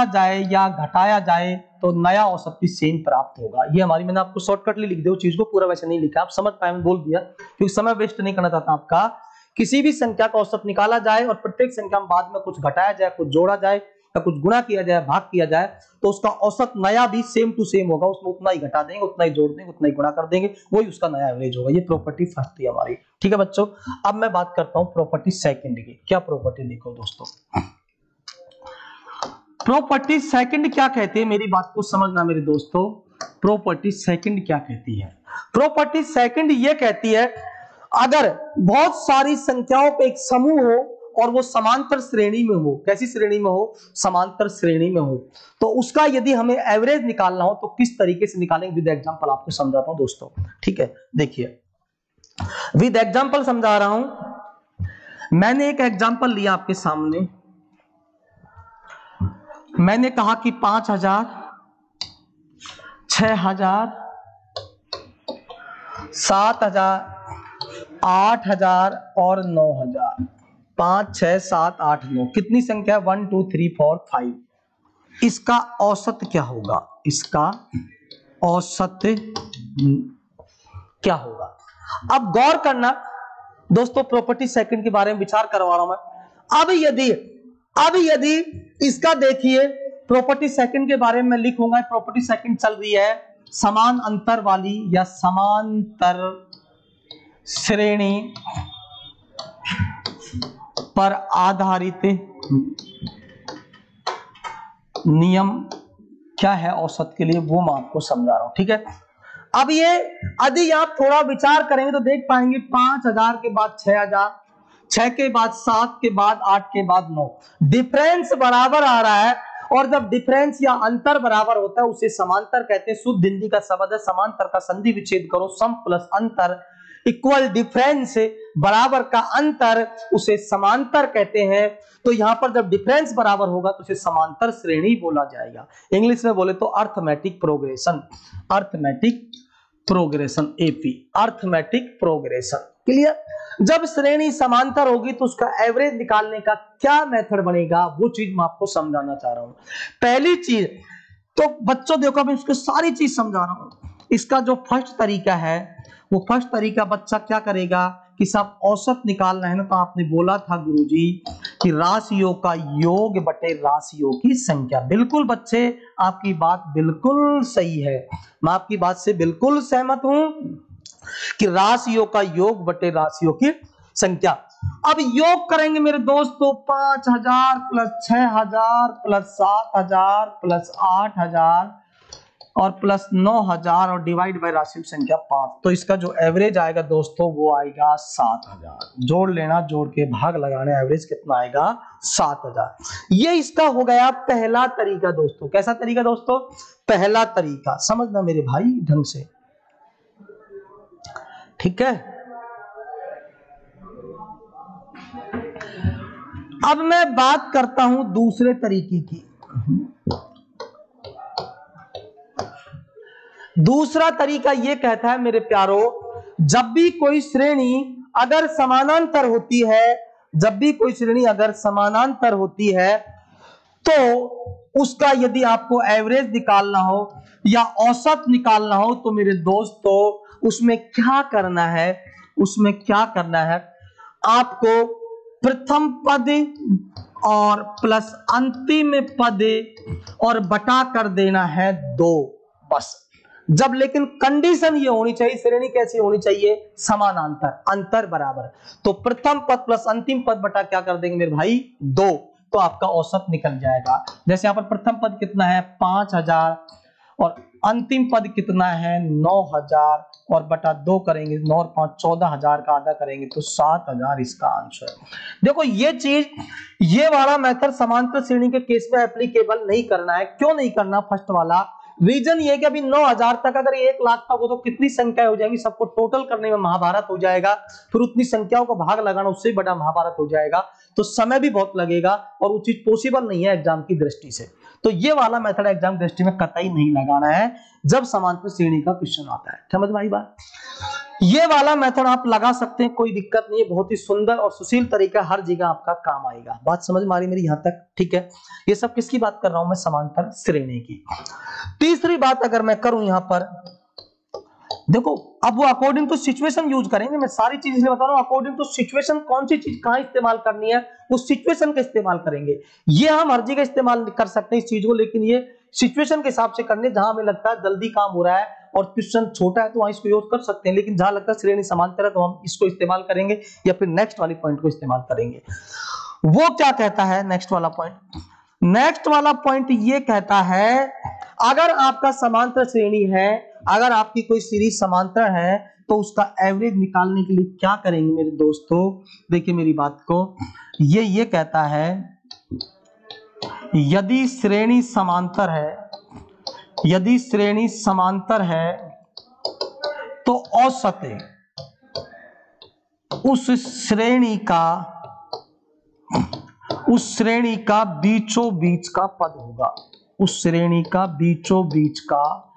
जाए या घटाया जाए तो नया औसत भी सेम प्राप्त होगा। ये हमारी, मैंने आपको शॉर्टकटली लिख दिया चीज को, पूरा वैसे नहीं लिखा, आप समझ पाए, मैं बोल दिया क्योंकि समय वेस्ट नहीं करना चाहता आपका। किसी भी संख्या का औसत निकाला जाए और प्रत्येक संख्या में बाद में कुछ घटाया जाए, कुछ जोड़ा जाए या कुछ गुणा किया जाए, भाग किया जाए, तो उसका औसत नया भी सेम टू सेम होगा, उसमें उतना ही घटा देंगे, उतना ही जोड़ देंगे, उतना ही गुणा कर देंगे, वही उसका नया एवरेज होगा। ये प्रॉपर्टी फर्स्ट थी हमारी। ठीक है बच्चों, अब मैं बात करता हूं प्रॉपर्टी सेकंड की। क्या प्रॉपर्टी, देखो दोस्तों, प्रॉपर्टी सेकंड क्या कहती है, मेरी बात को समझना मेरे दोस्तों। प्रॉपर्टी सेकंड क्या कहती है? प्रॉपर्टी सेकंड ये कहती है, अगर बहुत सारी संख्याओं का एक समूह हो और वो समांतर श्रेणी में हो, कैसी श्रेणी में हो? समांतर श्रेणी में हो, तो उसका यदि हमें एवरेज निकालना हो तो किस तरीके से निकालेंगे, विद एग्जांपल आपको समझाता हूं दोस्तों। ठीक है, देखिए विद एग्जांपल समझा रहा हूं। मैंने एक एग्जांपल लिया आपके सामने, मैंने कहा कि 5000, 6000, 7000, 8000 और 9000। 5, 6, 7, 8, 9, कितनी संख्या? 1, 2, 3, 4, 5। इसका औसत क्या होगा? इसका औसत क्या होगा? अब गौर करना दोस्तों, प्रॉपर्टी सेकंड के बारे में विचार करवा रहा हूं मैं। अब यदि इसका देखिए, प्रॉपर्टी सेकंड के बारे में लिखूंगा। प्रॉपर्टी सेकंड चल रही है समान अंतर वाली या समांतर श्रेणी पर आधारित नियम क्या है औसत के लिए, वो मैं आपको समझा रहा हूं। ठीक है, अब ये यदि आप थोड़ा विचार करेंगे तो देख पाएंगे 5000 के बाद 6000, 6 के बाद 7 के बाद 8 के बाद 9, डिफरेंस बराबर आ रहा है। और जब डिफरेंस या अंतर बराबर होता है उसे समांतर कहते हैं। शुद्ध हिंदी का शब्द है समांतर का संधि विच्छेद करो, सम प्लस अंतर इक्वल डिफरेंस, बराबर का अंतर, उसे समांतर कहते हैं। तो यहां पर जब डिफरेंस बराबर होगा तो उसे समांतर श्रेणी बोला जाएगा। इंग्लिश में बोले तो arithmetic progression, arithmetic progression, AP, arithmetic progression. Clear? जब श्रेणी समांतर होगी तो उसका एवरेज निकालने का क्या मेथड बनेगा, वो चीज मैं आपको समझाना चाह रहा हूं। पहली चीज तो बच्चों देखो, मैं इसको सारी चीज समझा रहा हूं। इसका जो फर्स्ट तरीका है, वो फर्स्ट तरीका बच्चा क्या करेगा कि सब औसत निकालना है ना, तो आपने बोला था गुरुजी कि राशियों का योग बटे राशियों की संख्या। बिल्कुल बच्चे, आपकी बात बिल्कुल सही है, मैं आपकी बात से बिल्कुल सहमत हूं कि राशियों का योग बटे राशियों की संख्या। अब योग करेंगे मेरे दोस्तों, 5000 प्लस 6000 प्लस 7000 प्लस 8000 और प्लस 9000 और डिवाइड बाय राशि की संख्या 5, तो इसका जो एवरेज आएगा दोस्तों वो आएगा 7000। जोड़ लेना, जोड़ के भाग लगाना, एवरेज कितना आएगा? 7000। ये इसका हो गया पहला तरीका दोस्तों। कैसा तरीका दोस्तों? पहला तरीका, समझना मेरे भाई ढंग से। ठीक है, अब मैं बात करता हूं दूसरे तरीके की। दूसरा तरीका यह कहता है मेरे प्यारो, जब भी कोई श्रेणी अगर समानांतर होती है, जब भी कोई श्रेणी अगर समानांतर होती है, तो उसका यदि आपको एवरेज निकालना हो या औसत निकालना हो, तो मेरे दोस्तों उसमें क्या करना है? उसमें क्या करना है? आपको प्रथम पद और प्लस अंतिम पद और बटा कर देना है 2, बस। जब लेकिन कंडीशन ये होनी चाहिए, श्रेणी कैसी होनी चाहिए? समानांतर, अंतर बराबर। तो प्रथम पद प्लस अंतिम पद बटा क्या कर देंगे मेरे भाई? 2, तो आपका औसत निकल जाएगा। जैसे यहां पर प्रथम पद कितना है? 5000 और अंतिम पद कितना है? 9000 और बटा 2 करेंगे, 9 और 5 14000 का आधा करेंगे तो 7000 इसका आंसर। देखो ये चीज, ये वाला मेथड समांतर श्रेणी के केस में एप्लीकेबल नहीं करना है। क्यों नहीं करना? फर्स्ट वाला रीजन ये कि अभी 9000 तक, अगर 1 लाख तक हो तो कितनी संख्या हो जाएगी? सबको टोटल करने में महाभारत हो जाएगा, फिर उतनी संख्याओं का भाग लगाना उससे बड़ा महाभारत हो जाएगा, तो समय भी बहुत लगेगा और वो चीज पॉसिबल नहीं है एग्जाम की दृष्टि से। तो ये वाला मेथड एग्जाम दृष्टि में कतई नहीं लगाना है जब समांतर श्रेणी का क्वेश्चन आता है। समझ में आई बात? ये वाला मेथड आप लगा सकते हैं, कोई दिक्कत नहीं है, बहुत ही सुंदर और सुशील तरीका, हर जगह आपका काम आएगा। बात समझ में आ रही मेरी यहां तक? ठीक है, ये सब किसकी बात कर रहा हूं मैं? समांतर श्रेणी की। तीसरी बात अगर मैं करूं यहां पर, देखो अब वो अकॉर्डिंग टू सिचुएशन यूज करेंगे। मैं सारी चीज इसलिए बता रहा हूं, अकॉर्डिंग टू सिचुएशन कौन सी चीज कहां इस्तेमाल करनी है उस सिचुएशन का इस्तेमाल करेंगे। ये हम हर जगह इस्तेमाल कर सकते हैं इस चीज को, लेकिन ये सिचुएशन के हिसाब से करने, जहां हमें लगता है जल्दी काम हो रहा है और क्वेश्चन छोटा है तो वहां इसको यूज कर सकते हैं, लेकिन जहां लगता है श्रेणी समांतर है तो हम इसको इस्तेमाल करेंगे या फिर नेक्स्ट वाली पॉइंट को इस्तेमाल करेंगे। वो क्या कहता है नेक्स्ट वाला पॉइंट? नेक्स्ट वाला पॉइंट ये कहता है, अगर आपका समांतर श्रेणी है, अगर आपकी कोई सीरीज समांतर है तो उसका एवरेज निकालने के लिए क्या करेंगे मेरे दोस्तों? देखिए मेरी बात को, ये कहता है यदि श्रेणी समांतर है, यदि श्रेणी समांतर है तो औसत उस श्रेणी का बीचों बीच का पद होगा, उस श्रेणी का बीचों बीच का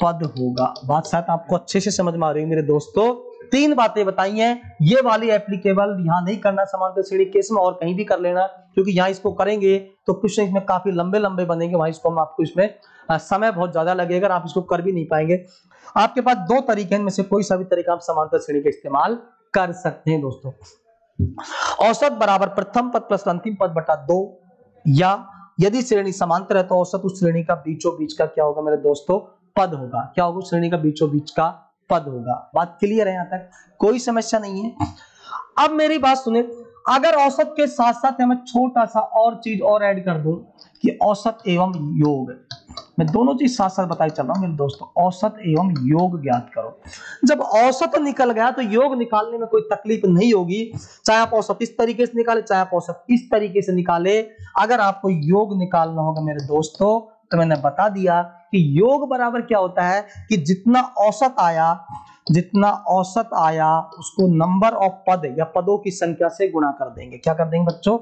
पद होगा। बात शायद आपको अच्छे से समझ में आ रही है मेरे दोस्तों। तीन बातें बताई हैं, ये वाली एप्लीकेबल यहां नहीं करना समांतर श्रेणी केस में, और कहीं भी कर लेना, क्योंकि यहां इसको करेंगे तो क्वेश्चन इसमें काफी लंबे लंबे बनेंगे, वहां इसको हम आपको इसमें समय बहुत ज्यादा लगेगा, आप इसको कर भी नहीं पाएंगे। आपके पास दो तरीके हैं, इनमें से कोई सा भी तरीका आप समांतर श्रेणी का इस्तेमाल कर सकते हैं दोस्तों। औसत बराबर प्रथम पद प्लस अंतिम पद बटा 2, या यदि श्रेणी समांतर है तो औसत उस श्रेणी का बीचों बीच का क्या होगा मेरे दोस्तों? पद होगा। क्या होगा? श्रेणी का बीचों बीच का पद होगा। बात क्लियर है? यहां तक कोई समस्या नहीं है। अब मेरी बात सुने, अगर औसत के साथ साथ मैं छोटा सा और चीज और ऐड कर दूं कि औसत एवं योग, मैं दोनों चीज साथ साथ बताई चल रहा हूं मेरे दोस्तों, औसत एवं योग ज्ञात करो। जब औसत निकल गया तो योग निकालने में कोई तकलीफ नहीं होगी, चाहे आप औसत इस तरीके से निकाले, चाहे आप औसत इस तरीके से निकाले। अगर आपको योग निकालना होगा मेरे दोस्तों तो मैंने बता दिया कि योग बराबर क्या होता है कि जितना औसत आया उसको नंबर ऑफ पद या पदों की संख्या से गुणा कर देंगे। क्या कर देंगे बच्चों?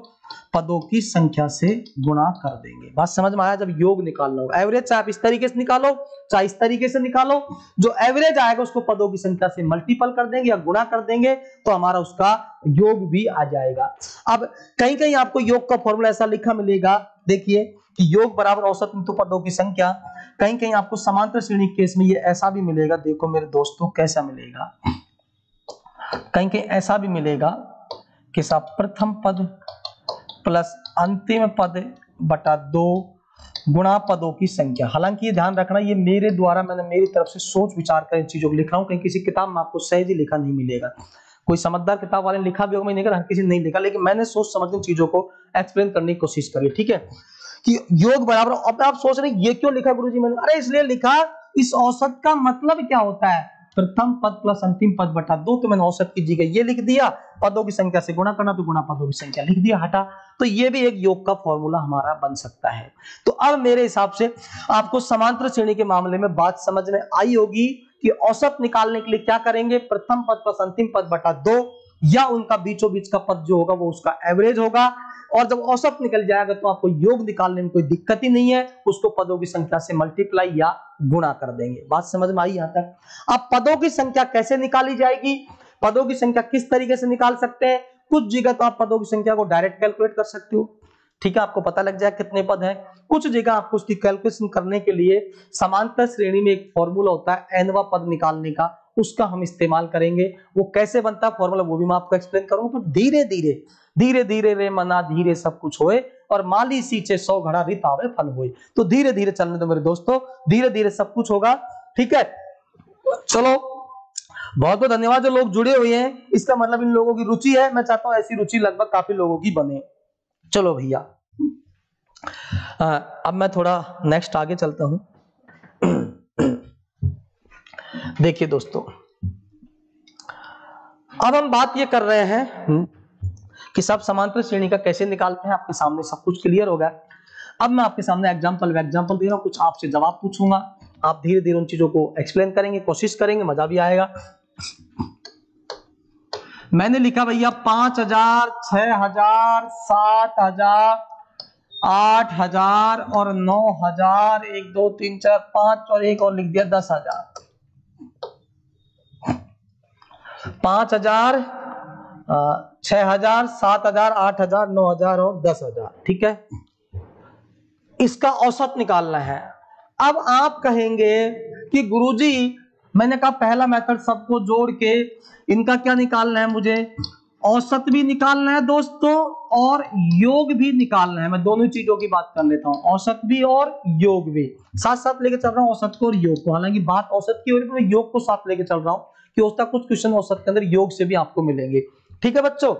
पदों की संख्या से गुणा कर देंगे। बात समझ में आया? जब योग निकालना हो, एवरेज चाहे आप इस तरीके से निकालो चाहे इस तरीके से निकालो, जो एवरेज आएगा उसको पदों की संख्या से मल्टीपल कर देंगे या गुणा कर देंगे तो हमारा उसका योग भी आ जाएगा। अब कहीं कहीं आपको योग का फॉर्मूला ऐसा लिखा मिलेगा, देखिए कि योग बराबर औसत इंटू पदों की संख्या। कहीं कहीं आपको समांतर श्रेणी केस में ये ऐसा भी मिलेगा, देखो मेरे दोस्तों कैसा मिलेगा, कहीं कहीं ऐसा भी मिलेगा कि सब प्रथम पद प्लस अंतिम पद बटा 2 गुणा पदों की संख्या। हालांकि ये ध्यान रखना, ये मेरे द्वारा मैंने मेरी तरफ से सोच विचार कर इन चीजों को लिख रहा हूं, कहीं किसी किताब में आपको सहज ही लिखा नहीं मिलेगा। कोई समझदार किताब वाले ने लिखा भी होगा, मैं नहीं कर, हर किसी ने नहीं लिखा, लेकिन मैंने सोच समझ इन चीजों को एक्सप्लेन करने की कोशिश करी। ठीक है, कि योग बराबर, अब आप सोच रहे ये क्यों लिखा गुरुजी मैंने? अरे इसलिए लिखा, इस औसत का मतलब क्या होता है? प्रथम पद प्लस अंतिम पद बटा 2, तो मैंने औसत की जगह ये लिख दिया, पदों की संख्या से गुणा करना तो गुणा पदों की संख्या लिख दिया, हटा। तो ये भी एक योग का फॉर्मूला हमारा बन सकता है। तो अब मेरे हिसाब से आपको समांतर श्रेणी के मामले में बात समझ में आई होगी कि औसत निकालने के लिए क्या करेंगे? प्रथम पद प्लस अंतिम पद बटा 2, या उनका बीचों बीच का पद जो होगा वो उसका एवरेज होगा, और जब औसत निकल जाएगा तो आपको योग निकालने में कोई दिक्कत ही नहीं है, उसको पदों की संख्या से मल्टीप्लाई या गुणा कर देंगे। बात समझ में आई यहां तक? अब पदों की संख्या कैसे निकाली जाएगी, पदों की संख्या किस तरीके से निकाल सकते हैं? कुछ जगह तो आप पदों की संख्या को डायरेक्ट कैलकुलेट कर सकते हो, ठीक है, आपको पता लग जाए कितने पद हैं। कुछ जगह आपको उसकी कैलकुलेशन करने के लिए समांतर श्रेणी में एक फॉर्मूला होता है एनवा पद निकालने का, उसका हम इस्तेमाल करेंगे। वो कैसे बनता है फॉर्मूला वो भी मैं आपको एक्सप्लेन करूंगा। तो धीरे धीरे रे मना धीरे सब कुछ होए, और माली सींचे 100 घड़ा रित आवे फल होए। तो धीरे धीरे चलने दो मेरे दोस्तों, धीरे धीरे सब कुछ होगा। ठीक है, चलो बहुत बहुत धन्यवाद जो लोग जुड़े हुए हैं, इसका मतलब इन लोगों की रुचि है। मैं चाहता हूं ऐसी रुचि लगभग काफी लोगों की बने। चलो भैया, अब मैं थोड़ा नेक्स्ट आगे चलता हूं। देखिए दोस्तों, अब हम बात ये कर रहे हैं कि सब समांतर श्रेणी का कैसे निकालते हैं। आपके सामने सब कुछ क्लियर होगा। अब मैं आपके सामने एग्जांपल दे रहा हूं, कुछ आपसे जवाब पूछूंगा, आप धीरे धीरे उन चीजों को एक्सप्लेन करेंगे, कोशिश करेंगे, मजा भी आएगा। मैंने लिखा भैया 5000, 6000, 7000, 8000 और 9000, 1 2 3 4 5 और एक और लिख दिया 10,000। 5,000, 6,000, 7,000, 8,000, 9,000 और 10,000। ठीक है, इसका औसत निकालना है। अब आप कहेंगे कि गुरुजी मैंने कहा पहला मेथड सबको जोड़ के इनका क्या निकालना है, मुझे औसत भी निकालना है दोस्तों और योग भी निकालना है। मैं दोनों चीजों की बात कर लेता हूं, औसत भी और योग भी साथ साथ लेके चल रहा हूं, औसत को और योग को। हालांकि बात औसत की हो रही है, मैं योग को साथ लेके चल रहा हूं कि उसका कुछ क्वेश्चन औसत के अंदर योग से भी आपको मिलेंगे। ठीक है बच्चों,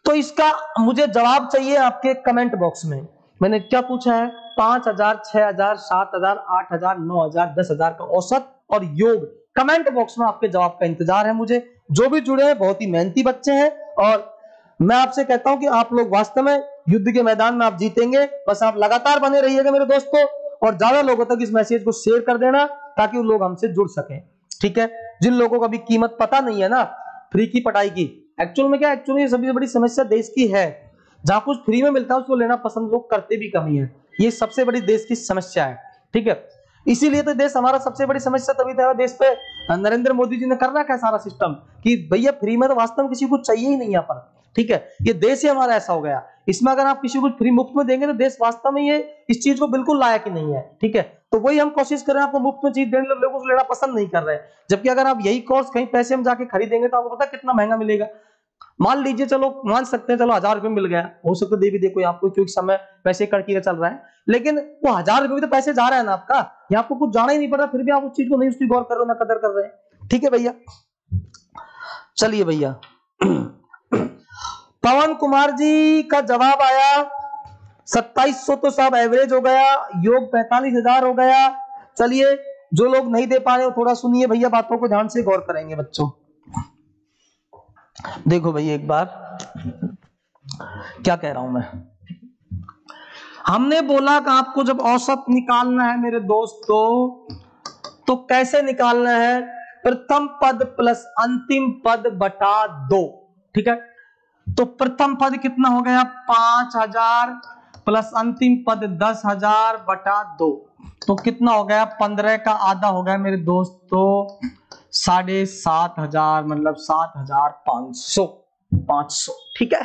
तो इसका मुझे जवाब चाहिए आपके कमेंट बॉक्स में। मैंने क्या पूछा है, 5,000, 6,000, 7,000, 8,000, 9,000, 10,000 का औसत और योग। कमेंट बॉक्स में आपके जवाब का इंतजार है मुझे। जो भी जुड़े हैं बहुत ही मेहनती बच्चे हैं और मैं आपसे कहता हूं कि आप लोग वास्तव में युद्ध के मैदान में आप जीतेंगे। बस आप लगातार बने रहिएगा मेरे दोस्तों और ज्यादा लोगों तक इस मैसेज को शेयर कर देना ताकि उन लोग हमसे जुड़ सकें। ठीक है, जिन लोगों को अभी कीमत पता नहीं है ना फ्री की पढ़ाई की, एक्चुअल में क्या, एक्चुअली ये सबसे बड़ी समस्या देश की है, जहां कुछ फ्री में मिलता है उसको लेना पसंद लोग करते भी कमी है। ये सबसे बड़ी देश की समस्या है। ठीक है, इसीलिए तो देश हमारा सबसे बड़ी समस्या तभी था, देश पे नरेंद्र मोदी जी ने कर रखा है सारा सिस्टम कि भैया फ्री में तो वास्तव में किसी को चाहिए ही नहीं यहाँ पर। ठीक है, ये देश ही हमारा ऐसा हो गया, इसमें अगर आप किसी को फ्री मुफ्त में देंगे तो देश वास्तव में ये इस चीज को बिल्कुल लायक ही नहीं है। ठीक है, तो वही हम कोशिश कर रहे हैं, आपको मुफ्त में चीज देने, लोग उसको लेना पसंद नहीं कर रहे हैं। जबकि अगर आप यही कोर्स कहीं पैसे में जाके खरीदेंगे तो आपको पता कितना महंगा मिलेगा। मान लीजिए, चलो मान सकते हैं, चलो 1,000 रुपए मिल गया, हो सकता है दे भी दे कोई आपको, क्योंकि समय पैसे कड़की का चल रहा है, लेकिन वो 1,000 रुपए भी तो पैसे जा रहा है ना आपका, ये आपको कुछ जाना ही नहीं पड़ रहा, फिर भी आप उस चीज को नहीं उसकी गौर कर रहे हो ना कदर कर रहे हैं। ठीक है भैया, चलिए भैया पवन कुमार जी का जवाब आया 2700, तो सब एवरेज हो गया, योग 45,000 हो गया। चलिए, जो लोग नहीं दे पा रहे हो थोड़ा सुनिए भैया, बातों को ध्यान से गौर करेंगे बच्चों। देखो भैया एक बार क्या कह रहा हूं मैं, हमने बोला कि आपको जब औसत निकालना है मेरे दोस्तों तो कैसे निकालना है, प्रथम पद प्लस अंतिम पद बटा 2। ठीक है, तो प्रथम पद कितना हो गया, 5,000 प्लस अंतिम पद 10,000 बटा 2, तो कितना हो गया, 15 का आधा हो गया मेरे दोस्तों 7,500, मतलब 7,500। ठीक है,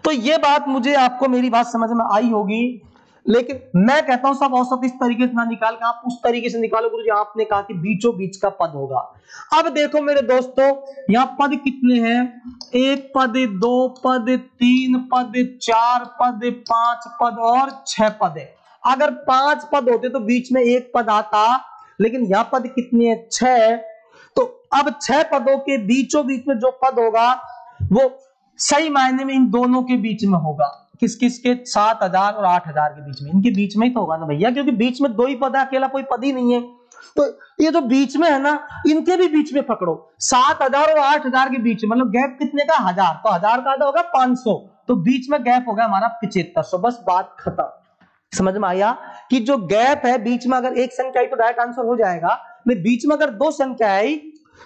तो ये बात मुझे, आपको मेरी बात समझ में आई होगी, लेकिन मैं कहता हूं सब औसत इस तरीके से ना निकाल के आप उस तरीके से निकालो गुरुजी, आपने कहा कि बीचों बीच का पद होगा। अब देखो मेरे दोस्तों, यहां पद कितने हैं, 1 पद, 2 पद, 3 पद, 4 पद, 5 पद और 6 पद है। अगर 5 पद होते तो बीच में 1 पद आता, लेकिन यहां पद कितने हैं, 6। तो अब 6 पदों के बीचों बीच में जो पद होगा वो सही मायने में इन दोनों के बीच में होगा। किस किस के, 7,000 और 8,000 के बीच में, इनके बीच में ही तो होगा ना भैया, क्योंकि बीच में 2 ही पद है, अकेला कोई पद ही नहीं है। तो ये जो बीच में है ना, इनके भी बीच में पकड़ो, 7,000 और 8,000 के बीच में, मतलब गैप कितने का, 1,000, तो 1,000 का आधा होगा 500, तो बीच में गैप होगा हमारा 7500। बस बात खत्म। समझ में आया कि जो गैप है बीच में, अगर एक संख्या आई तो डायरेक्ट आंसर हो जाएगा, लेकिन बीच में अगर 2 संख्या आई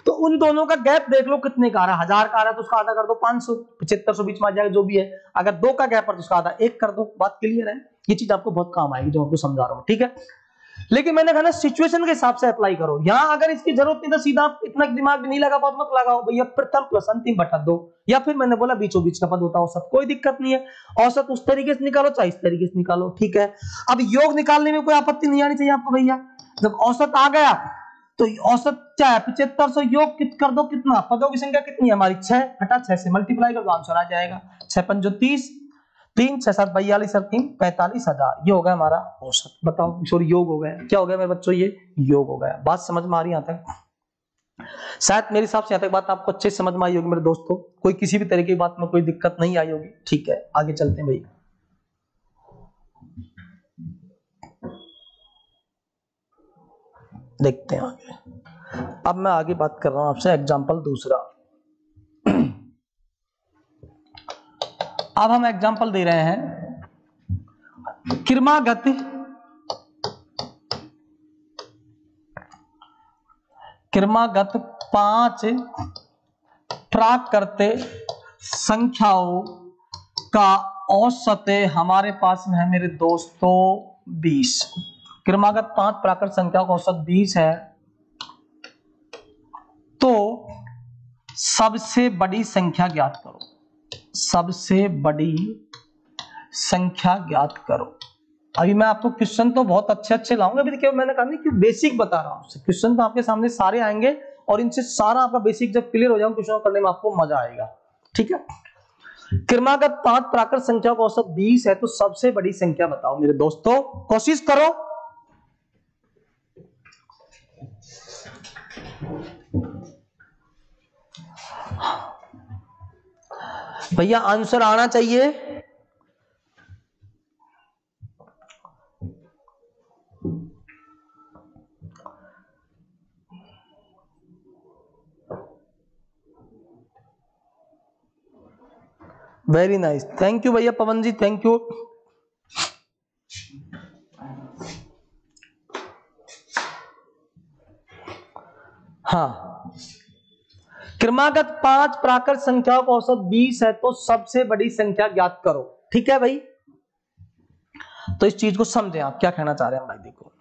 तो उन दोनों का गैप देख लो कितने का आ रहा है, 1,000 का आ रहा है तो उसका आधा कर दो 500, 7500 बीच में आ जाएगा जो भी है। अगर 2 का गैप है तो उसका आधा 1 कर दो। बात क्लियर है, ये चीज आपको बहुत काम आएगी जो आपको समझा रहा हूं। ठीक है, लेकिन मैंने कहा ना सिचुएशन के हिसाब से अप्लाई करो। यहां अगर इसकी जरूरत नहीं तो सीधा इतना दिमाग भी नहीं लगा पाओ मत लगाओ भैया, प्रथम प्लस अंतिम बटा 2, या फिर मैंने बोला बीचों बीच का पद होता है औसत, कोई दिक्कत नहीं है, औसत उस तरीके से निकालो चाहे इस तरीके से निकालो। ठीक है, अब योग निकालने में कोई आपत्ति नहीं आनी चाहिए आपको भैया। जब औसत आ गया तो औसत क्या है, 7500 योग कर दो, कितना पदों की संख्या कितनी है हमारी, 6, हटा 6 से मल्टीप्लाई कर दो, आंसर आ जाएगा 6 5 30, 3 6 7 42 और 3 45,000। ये हो गया हमारा औसत। बताओ, सॉरी योग हो गया, क्या हो गया मेरे बच्चों, ये योग हो गया। बात समझ में आ रही है यहाँ तक? शायद मेरे हिसाब से यहाँ तक बात आपको अच्छे से समझ में आई होगी मेरे दोस्तों, कोई किसी भी तरह की बात में कोई दिक्कत नहीं आई होगी। ठीक है, आगे चलते हैं भाई। देखते हैं आगे। अब मैं आगे बात कर रहा हूं आपसे एग्जाम्पल दूसरा। अब हम एग्जाम्पल दे रहे हैं क्रमागत क्रमागत 5 प्राकृत संख्याओं का औसत हमारे पास में है मेरे दोस्तों 20। क्रमागत 5 प्राकृत संख्याओं का औसत 20 है। तो सबसे बड़ी संख्या ज्ञात करो, सबसे बड़ी संख्या ज्ञात करो। अभी मैं आपको क्वेश्चन तो बहुत अच्छे अच्छे लाऊंगा, अभी देखिए मैंने कहा नहीं कि बेसिक बता रहा हूं, क्वेश्चन तो आपके सामने सारे आएंगे और इनसे सारा आपका बेसिक जब क्लियर हो जाए क्वेश्चन करने में आपको मजा आएगा। ठीक है, क्रमागत 5 प्राकृत संख्या का औसत 20 है, तो सबसे बड़ी संख्या बताओ मेरे दोस्तों, कोशिश करो। भैया आंसर आना चाहिए। वेरी नाइस, थैंक यू भैया पवन जी, थैंक यू। हाँ, क्रमागत 5 प्राकृत संख्याओं का औसत 20 है, तो सबसे बड़ी संख्या ज्ञात करो। ठीक है भाई, तो इस चीज को समझें, आप क्या कहना चाह रहे हैं भाई। देखो,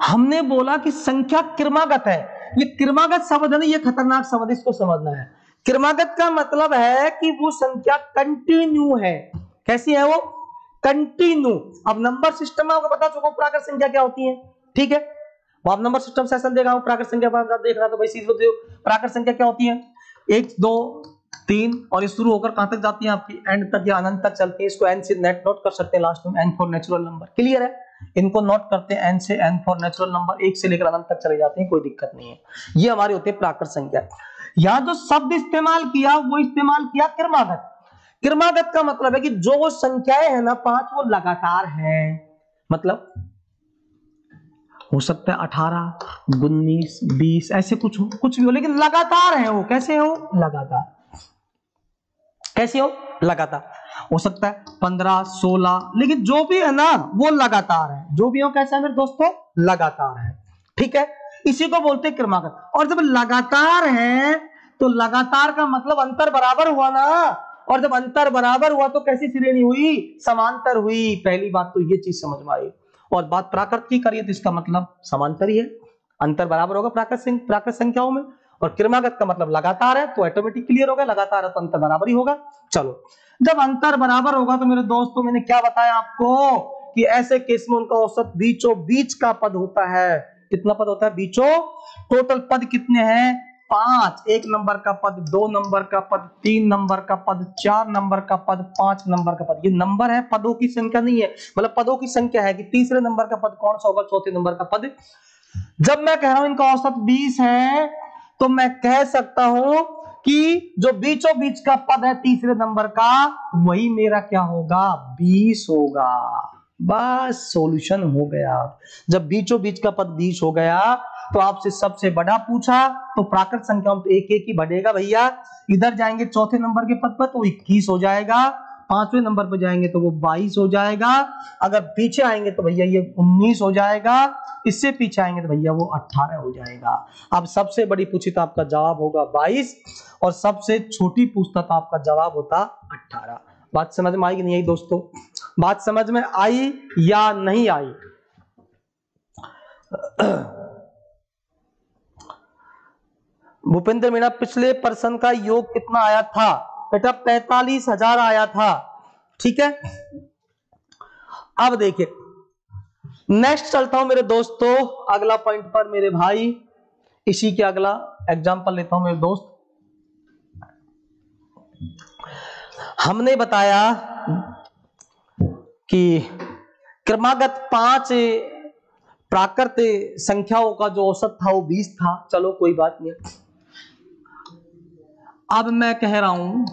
हमने बोला कि संख्या क्रमागत है, ये क्रमागत शब्द है ना, ये खतरनाक शब्द, इसको समझना है। क्रमागत का मतलब है कि वो संख्या कंटिन्यू है। कैसी है वो? कंटिन्यू। अब नंबर सिस्टम में आपको बता चुका हूं प्राकृत संख्या क्या होती है। ठीक है, आप नंबर सिस्टम सेशन देखा हूं, प्राकृत संख्या देख रहा, तो भाई चीज बताओ प्राकृत संख्या क्या होती है। 1 2 3 और ये शुरू होकर कहां तक जाती है आपकी, एंड तक या अनंत तक चलती है। इसको एन से नेट नोट कर सकते हैं, लास्ट में N for natural number. Clear है, इनको नोट करते हैं एन से एन फॉर नेचुरल नंबर, 1 से लेकर अनंत तक चले जाते हैं, कोई दिक्कत नहीं है। ये हमारी होती है प्राकृत संख्या। यहां जो शब्द इस्तेमाल किया वो इस्तेमाल किया क्रमागत। क्रमागत का मतलब है कि जो संख्याएं है ना 5, वो लगातार है। मतलब हो सकता है 18, 19, 20 ऐसे कुछ भी हो, लेकिन लगातार है वो। कैसे हो? लगातार। कैसे हो? लगातार। हो सकता है 15, 16, लेकिन जो भी है ना वो लगातार है। जो भी हो कैसा है मेरे दोस्तों? लगातार है। ठीक है, इसी को बोलते हैं क्रमागत। और जब लगातार है तो लगातार का मतलब अंतर बराबर हुआ ना, और जब अंतर बराबर हुआ तो कैसी श्रेणी हुई? समांतर हुई। पहली बात तो ये चीज समझ में आई। और बात प्राकृत की करिए तो इसका मतलब समांतर ही है, अंतर बराबर होगा प्राकृत संख्याओं में। और क्रमागत का मतलब लगातार है, तो ऑटोमेटिक क्लियर होगा, लगातार है तो अंतर बराबर ही होगा। चलो, जब अंतर बराबर होगा तो मेरे दोस्तों मैंने क्या बताया आपको कि ऐसे केस में उनका औसत बीचों बीच का पद होता है। कितना पद होता है? बीचों। टोटल पद कितने हैं? 5। 1 नंबर का पद, 2 नंबर का पद, 3 नंबर का पद, 4 नंबर का पद, 5 नंबर का पद। ये नंबर है, पदों की संख्या नहीं है। मतलब पदों की संख्या है कि तीसरे नंबर का पद कौन सा होगा, चौथे नंबर का पद। जब मैं कह रहा हूं इनका औसत 20 है, तो मैं कह सकता हूं कि जो बीचों बीच का पद है तीसरे नंबर का, वही मेरा क्या होगा? 20 होगा। बस सॉल्यूशन हो गया। जब बीचों बीच का पद 20 हो गया तो आपसे सबसे बड़ा पूछा, तो प्राकृत संख्या में तो एक एक ही बढ़ेगा भैया। इधर जाएंगे चौथे नंबर के पद पर तो 21 हो जाएगा, 5वें नंबर पर जाएंगे तो वो 22 हो जाएगा, अगर पीछे आएंगे तो भैया ये 19 हो जाएगा, इससे पीछे आएंगे तो भैया वो 18 हो जाएगा। अब सबसे बड़ी पूछी तो आपका जवाब होगा 22, और सबसे छोटी पूछता तो आपका जवाब होता 18। बात समझ में आई कि नहीं आई दोस्तों? बात समझ में आई या नहीं आई? भूपेंद्र मीणा, पिछले पर्सन का योग कितना आया था? बेटा 45,000 आया था। ठीक है, अब देखिए नेक्स्ट चलता हूं मेरे दोस्तों अगला पॉइंट पर मेरे भाई। इसी के अगला एग्जांपल लेता हूं मेरे दोस्त। हमने बताया कि क्रमागत 5 प्राकृत संख्याओं का जो औसत था वो 20 था। चलो कोई बात नहीं। अब मैं कह रहा हूं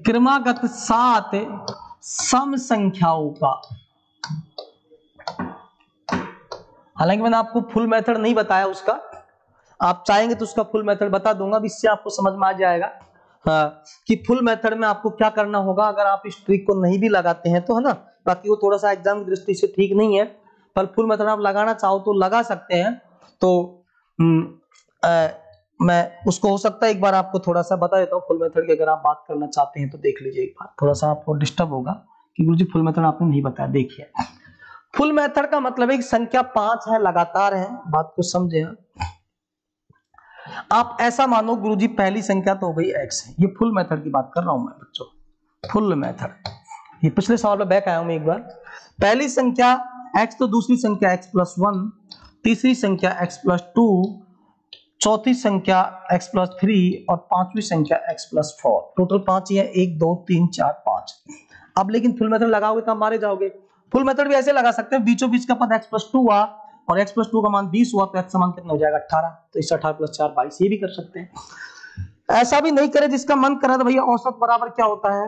क्रमागत 7 सम संख्याओं का। हालांकि मैंने आपको फुल मेथड नहीं बताया उसका, आप चाहेंगे तो उसका फुल मेथड बता दूंगा, इससे आपको समझ में आ जाएगा कि फुल मेथड में आपको क्या करना होगा अगर आप इस ट्रिक को नहीं भी लगाते हैं तो, है ना। बाकी वो थोड़ा सा एग्जाम की दृष्टि से ठीक नहीं है, पर फुल मेथड आप लगाना चाहो तो लगा सकते हैं। तो मैं उसको हो सकता है एक बार आपको थोड़ा सा बता देता हूँ फुल मेथड की, अगर आप बात करना चाहते हैं तो देख लीजिए एक बार। थोड़ा सा आपको डिस्टर्ब होगा कि गुरुजी फुल मेथड आपने नहीं बताया। देखिए फुल मेथड का मतलब है कि संख्या 5 है, लगातार है, बात को समझे आप। ऐसा मानो गुरुजी पहली संख्या तो हो गई x है, ये फुल मेथड की बात कर रहा हूं मैं बच्चों, फुल मेथड। ये पिछले सवाल में बैक आया हूं मैं एक बार। पहली संख्या x तो दूसरी संख्या x+1, तीसरी संख्या x+2, चौथी संख्या x+3 और पांचवी संख्या x+4। टोटल 5 ही है, 1 2 3 4 5। अब लेकिन फुल मेथड लगाओगे तो मारे जाओगे। फुल मेथड भी ऐसे लगा सकते हैं, बीचों बीच का पद x+2 हुआ और x+2 का मान 20 हुआ तो x का मान कितना हो जाएगा 18, तो इससे 18 + 4 22। ये भी कर सकते हैं। ऐसा भी नहीं करे जिसका मन करा तो भैया औसत बराबर क्या होता है,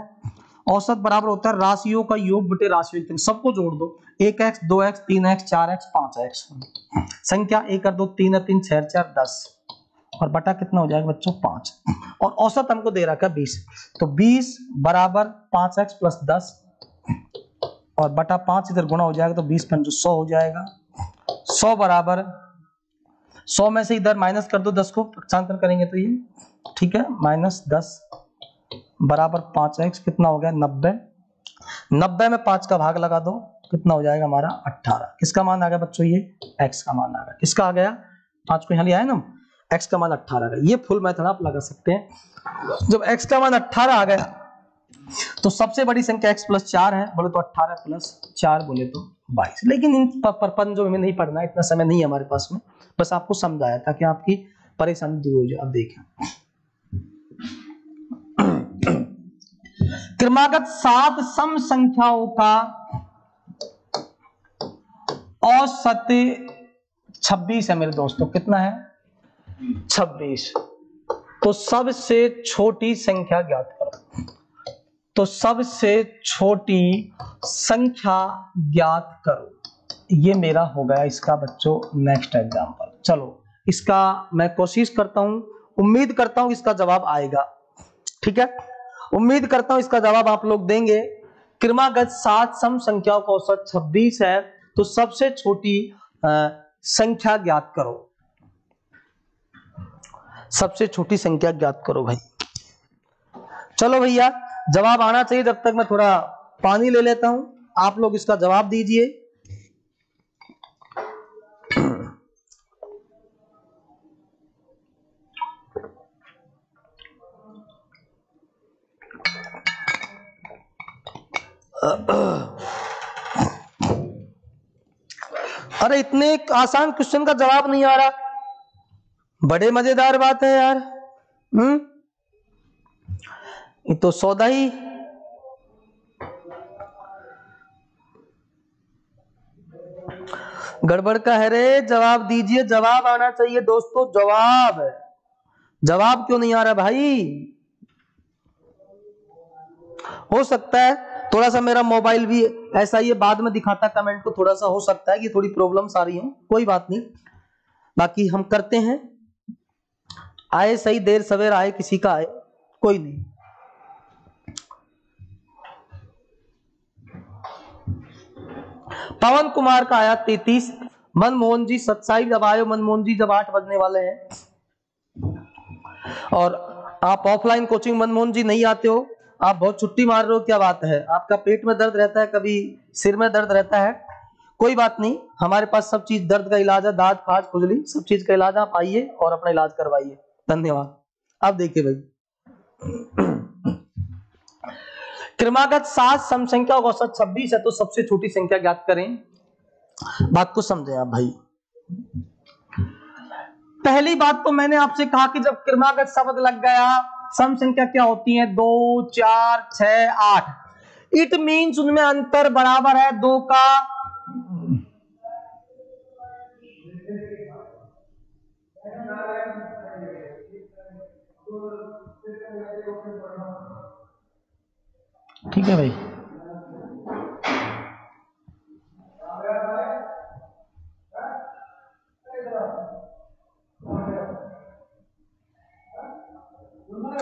औसत बराबर होता है राशियों का योग बटे राशियों का, सबको जोड़ दो, 1x 2x 3x 4x 5x। संख्या 1 और 2 3 और 3 6 4 10 और बटा कितना हो जाएगा बच्चों 5, और औसत हमको दे रखा है 20, तो 20 बराबर 5x + 10 और बटा 5 इधर गुणा हो जाएगा तो 20 पंच 100 हो जाएगा। 100 बराबर 100 में से इधर माइनस कर दो 10 को, पक्षांतर करेंगे तो ये ठीक है, -10 बराबर 5x कितना हो गया 90। 90 में 5 का भाग लगा दो, कितना हो जाएगा हमारा 18। किसका मान आ गया बच्चों, ये x का मान आ गया। किसका आ गया, 5 को यहां ले आए ना, x का मान 18 आ गया। ये फुल मेथड आप लगा सकते हैं। जब x का मान 18 आ गया तो सबसे बड़ी संख्या x+4 है, बोले तो 18 + 4 बोले तो 22। लेकिन इन परपंचों में नहीं पढ़ना, इतना समय नहीं है हमारे पास में, बस आपको समझाया ताकि आपकी परेशानी दूर हो जाए। अब देखें क्रमागत 7 सम संख्याओं का औसत 26 है मेरे दोस्तों। कितना है 26। तो सबसे छोटी संख्या ज्ञात करो, तो सबसे छोटी संख्या ज्ञात करो। ये मेरा हो गया इसका बच्चों नेक्स्ट एग्जांपल। चलो इसका मैं कोशिश करता हूं, उम्मीद करता हूं इसका जवाब आएगा, ठीक है, उम्मीद करता हूं इसका जवाब आप लोग देंगे। क्रमागत 7 सम संख्याओं का औसत 26 है, तो सबसे छोटी संख्या ज्ञात करो, सबसे छोटी संख्या ज्ञात करो भाई। चलो भैया जवाब आना चाहिए, जब तक मैं थोड़ा पानी ले लेता हूं, आप लोग इसका जवाब दीजिए। अरे इतने आसान क्वेश्चन का जवाब नहीं आ रहा, बड़े मजेदार बात है यार। ये तो सौदा ही। गड़बड़ का है रे, जवाब दीजिए, जवाब आना चाहिए दोस्तों, जवाब। जवाब क्यों नहीं आ रहा भाई? हो सकता है थोड़ा सा मेरा मोबाइल भी ऐसा ही है, बाद में दिखाता कमेंट को, थोड़ा सा हो सकता है कि थोड़ी प्रॉब्लम्स आ रही हो, कोई बात नहीं। बाकी हम करते हैं, आए सही देर सवेर आए, किसी का आए कोई नहीं। पवन कुमार का आया 33, मनमोहन जी 27 जब आए, मनमोहन जी जब 8 बजने वाले हैं, और आप ऑफलाइन कोचिंग मनमोहन जी नहीं आते हो, आप बहुत छुट्टी मार रहे हो, क्या बात है? आपका पेट में दर्द रहता है, कभी सिर में दर्द रहता है, कोई बात नहीं, हमारे पास सब चीज दर्द का इलाज है, दांत खाज खुजली सब चीज का इलाज, आप आइए और अपना इलाज करवाइए। धन्यवाद। अब देखिए भाई, क्रमागत 7 सम संख्या का औसत 26 है, तो सबसे छोटी संख्या ज्ञात करें। बात को समझे आप भाई। पहली बात तो मैंने आपसे कहा कि जब क्रमागत शब्द लग गया, सम संख्या क्या होती है 2 4 6 8, इट मींस उनमें अंतर बराबर है 2 का। ठीक है भाई,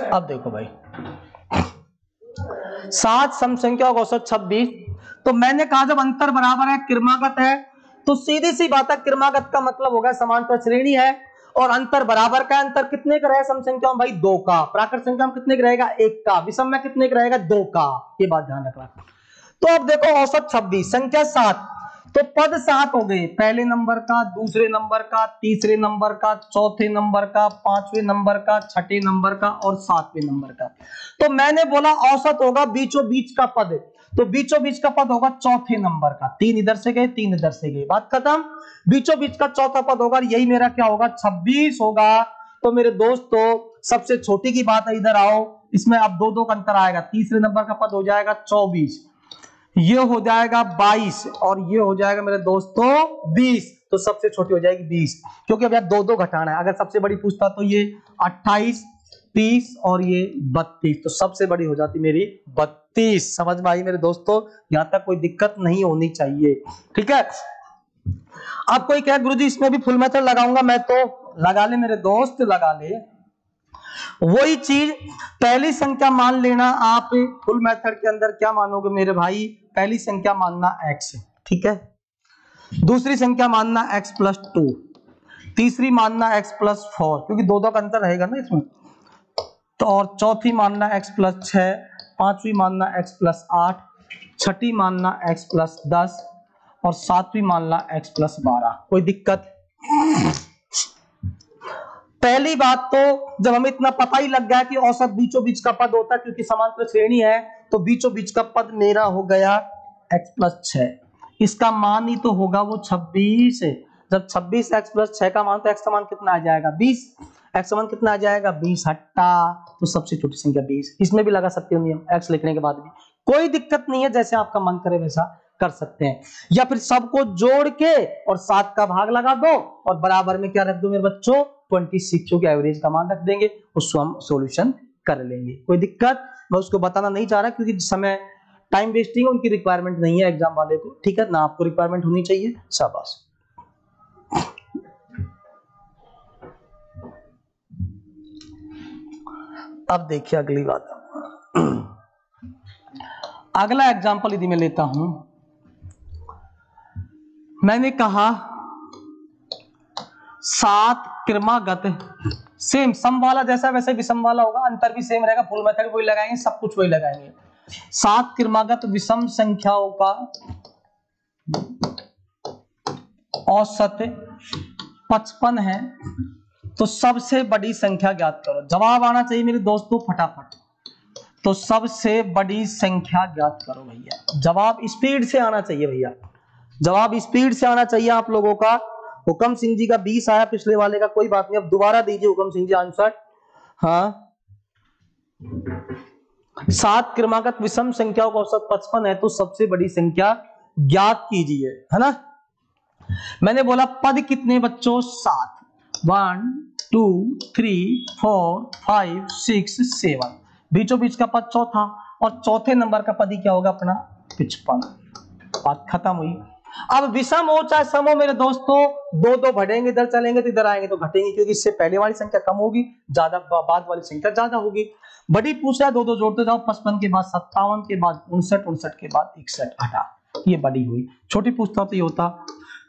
अब देखो भाई, 7 सम संख्या का औसत 26, तो मैंने कहा जब अंतर बराबर है, क्रमागत है, तो सीधी सी बात है, क्रमागत का मतलब होगा समांतर श्रेणी है, और अंतर बराबर का, अंतर कितने का रहेगा सम संख्या में भाई 2 का, प्राकृत संख्या में कितने का रहेगा 1 का, विषम में कितने का रहेगा 2 का, ये बात ध्यान रखना। तो अब देखो औसत 26, संख्या 7, तो पद 7 हो गए, पहले नंबर का, दूसरे नंबर का, तीसरे नंबर का, चौथे नंबर का, पांचवें नंबर का, छठे नंबर का और सातवें नंबर का। तो मैंने बोला औसत होगा बीचों बीच का पद, तो बीचों बीच का पद होगा चौथे नंबर का। 3 इधर से गए, 3 इधर से गए, बात खत्म। बीचों बीच का चौथा पद होगा, यही मेरा क्या होगा, 26 होगा। तो मेरे दोस्तों सबसे छोटी की बात है, इधर आओ, इसमें अब 2-2 का अंतर आएगा। तीसरे नंबर का पद हो जाएगा 24, ये हो जाएगा 22 और ये हो जाएगा मेरे दोस्तों 20। तो सबसे छोटी हो जाएगी 20, क्योंकि अब यार 2-2 घटाना है। अगर सबसे बड़ी पूछता तो ये 28, 30 और ये 32, तो सबसे बड़ी हो जाती मेरी 32। समझ में आई मेरे दोस्तों? यहां तक कोई दिक्कत नहीं होनी चाहिए, ठीक है। आप कोई क्या गुरुजी इसमें भी फुल मेथड लगाऊंगा मैं, तो लगा ले मेरे दोस्त, लगा ले। वही चीज पहली संख्या मान लेना आप, फुल मेथड के अंदर क्या मानोगे मेरे भाई, पहली संख्या मानना x, ठीक है। दूसरी संख्या मानना x+2, तीसरी मानना x+4, क्योंकि 2-2 का अंतर रहेगा ना इसमें। तो और चौथी मानना x+6, पांचवी मानना x+8, छठी मानना x+10 और सातवीं मानना x+12। कोई दिक्कत? पहली बात तो जब हमें इतना पता ही लग गया कि औसत बीचों बीच का पद होता है, क्योंकि समांतर श्रेणी है, तो बीचों बीच का पद मेरा हो गया x+6। इसका मान ही तो होगा वो 26। जब 26 x+6 का मान, तो x का मान कितना आ जाएगा 20, x का मान कितना आ जाएगा 20 हट्टा, तो सबसे छोटी संख्या 20। इसमें भी लगा सकते हो नियम, x लिखने के बाद भी कोई दिक्कत नहीं है, जैसे आपका मन करे वैसा कर सकते हैं। या फिर सबको जोड़ के और 7 का भाग लगा दो और बराबर में क्या रख दो मेरे बच्चों, 26, क्योंकि एवरेज का मान रख देंगे, उसको हम सॉल्यूशन कर लेंगे। कोई दिक्कत? मैं उसको बताना नहीं चाह रहा, क्योंकि समय टाइम वेस्टिंग, उनकी रिक्वायरमेंट नहीं है एग्जाम वाले को, ठीक है ना। आपको रिक्वायरमेंट होनी चाहिए, शाबाश। अब देखिए अगली बात, अगला एग्जाम्पल यदि मैं लेता हूं, मैंने कहा 7 क्रमागत, सेम सम वाला जैसा वैसे विषम वाला होगा, अंतर भी सेम रहेगा, फुल मेथड वही लगाएंगे, सब कुछ वही लगाएंगे। 7 क्रमागत विषम संख्याओं का औसत 55 है, तो सबसे बड़ी संख्या ज्ञात करो। जवाब आना चाहिए मेरे दोस्तों फटाफट। तो सबसे बड़ी संख्या ज्ञात करो भैया, जवाब स्पीड से आना चाहिए भैया, जवाब स्पीड से आना चाहिए आप लोगों का। हुकम सिंह जी का 20 आया पिछले वाले का, कोई बात नहीं, अब दोबारा दीजिए हुकम सिंह जी आंसर। हाँ, 7 क्रमागत विषम संख्याओं का औसत 55 है, तो सबसे बड़ी संख्या ज्ञात कीजिए, है ना। मैंने बोला पद कितने बच्चों, 7, 1 2 3 4 5 6 7, बीचों बीच का पद चौथा, और चौथे नंबर का पद ही क्या होगा अपना 55। बात खत्म हुई। अब विषम हो चाहे सम हो मेरे दोस्तों, 2-2 बढ़ेंगे, इधर चलेंगे तो इधर आएंगे तो घटेंगे, क्योंकि इससे पहले वाली संख्या कम होगी, ज्यादा बाद वाली संख्या ज्यादा होगी। बड़ी पूछ रहा है, 2-2 जोड़ते जाओ, 55 के बाद 57 के बाद 59, 59 के बाद 61 हटा, ये बड़ी हुई। छोटी पूछता तो ये होता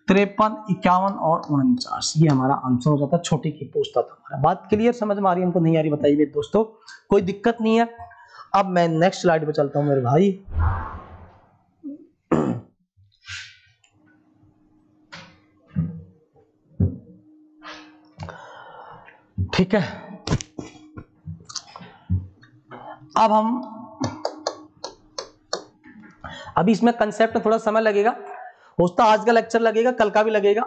53, 51 और 49, ये हमारा आंसर हो जाता। छोटी की पूछता था हमारा। बात क्लियर, समझ में आ रही है हमको, नहीं आ रही बताइए मेरे दोस्तों, कोई दिक्कत नहीं है। अब मैं नेक्स्ट स्लाइड पे चलता हूं मेरे भाई। ठीक है, अब हम अभी इसमें कंसेप्ट में थोड़ा समय लगेगा, होता आज का लेक्चर लगेगा, कल का भी लगेगा,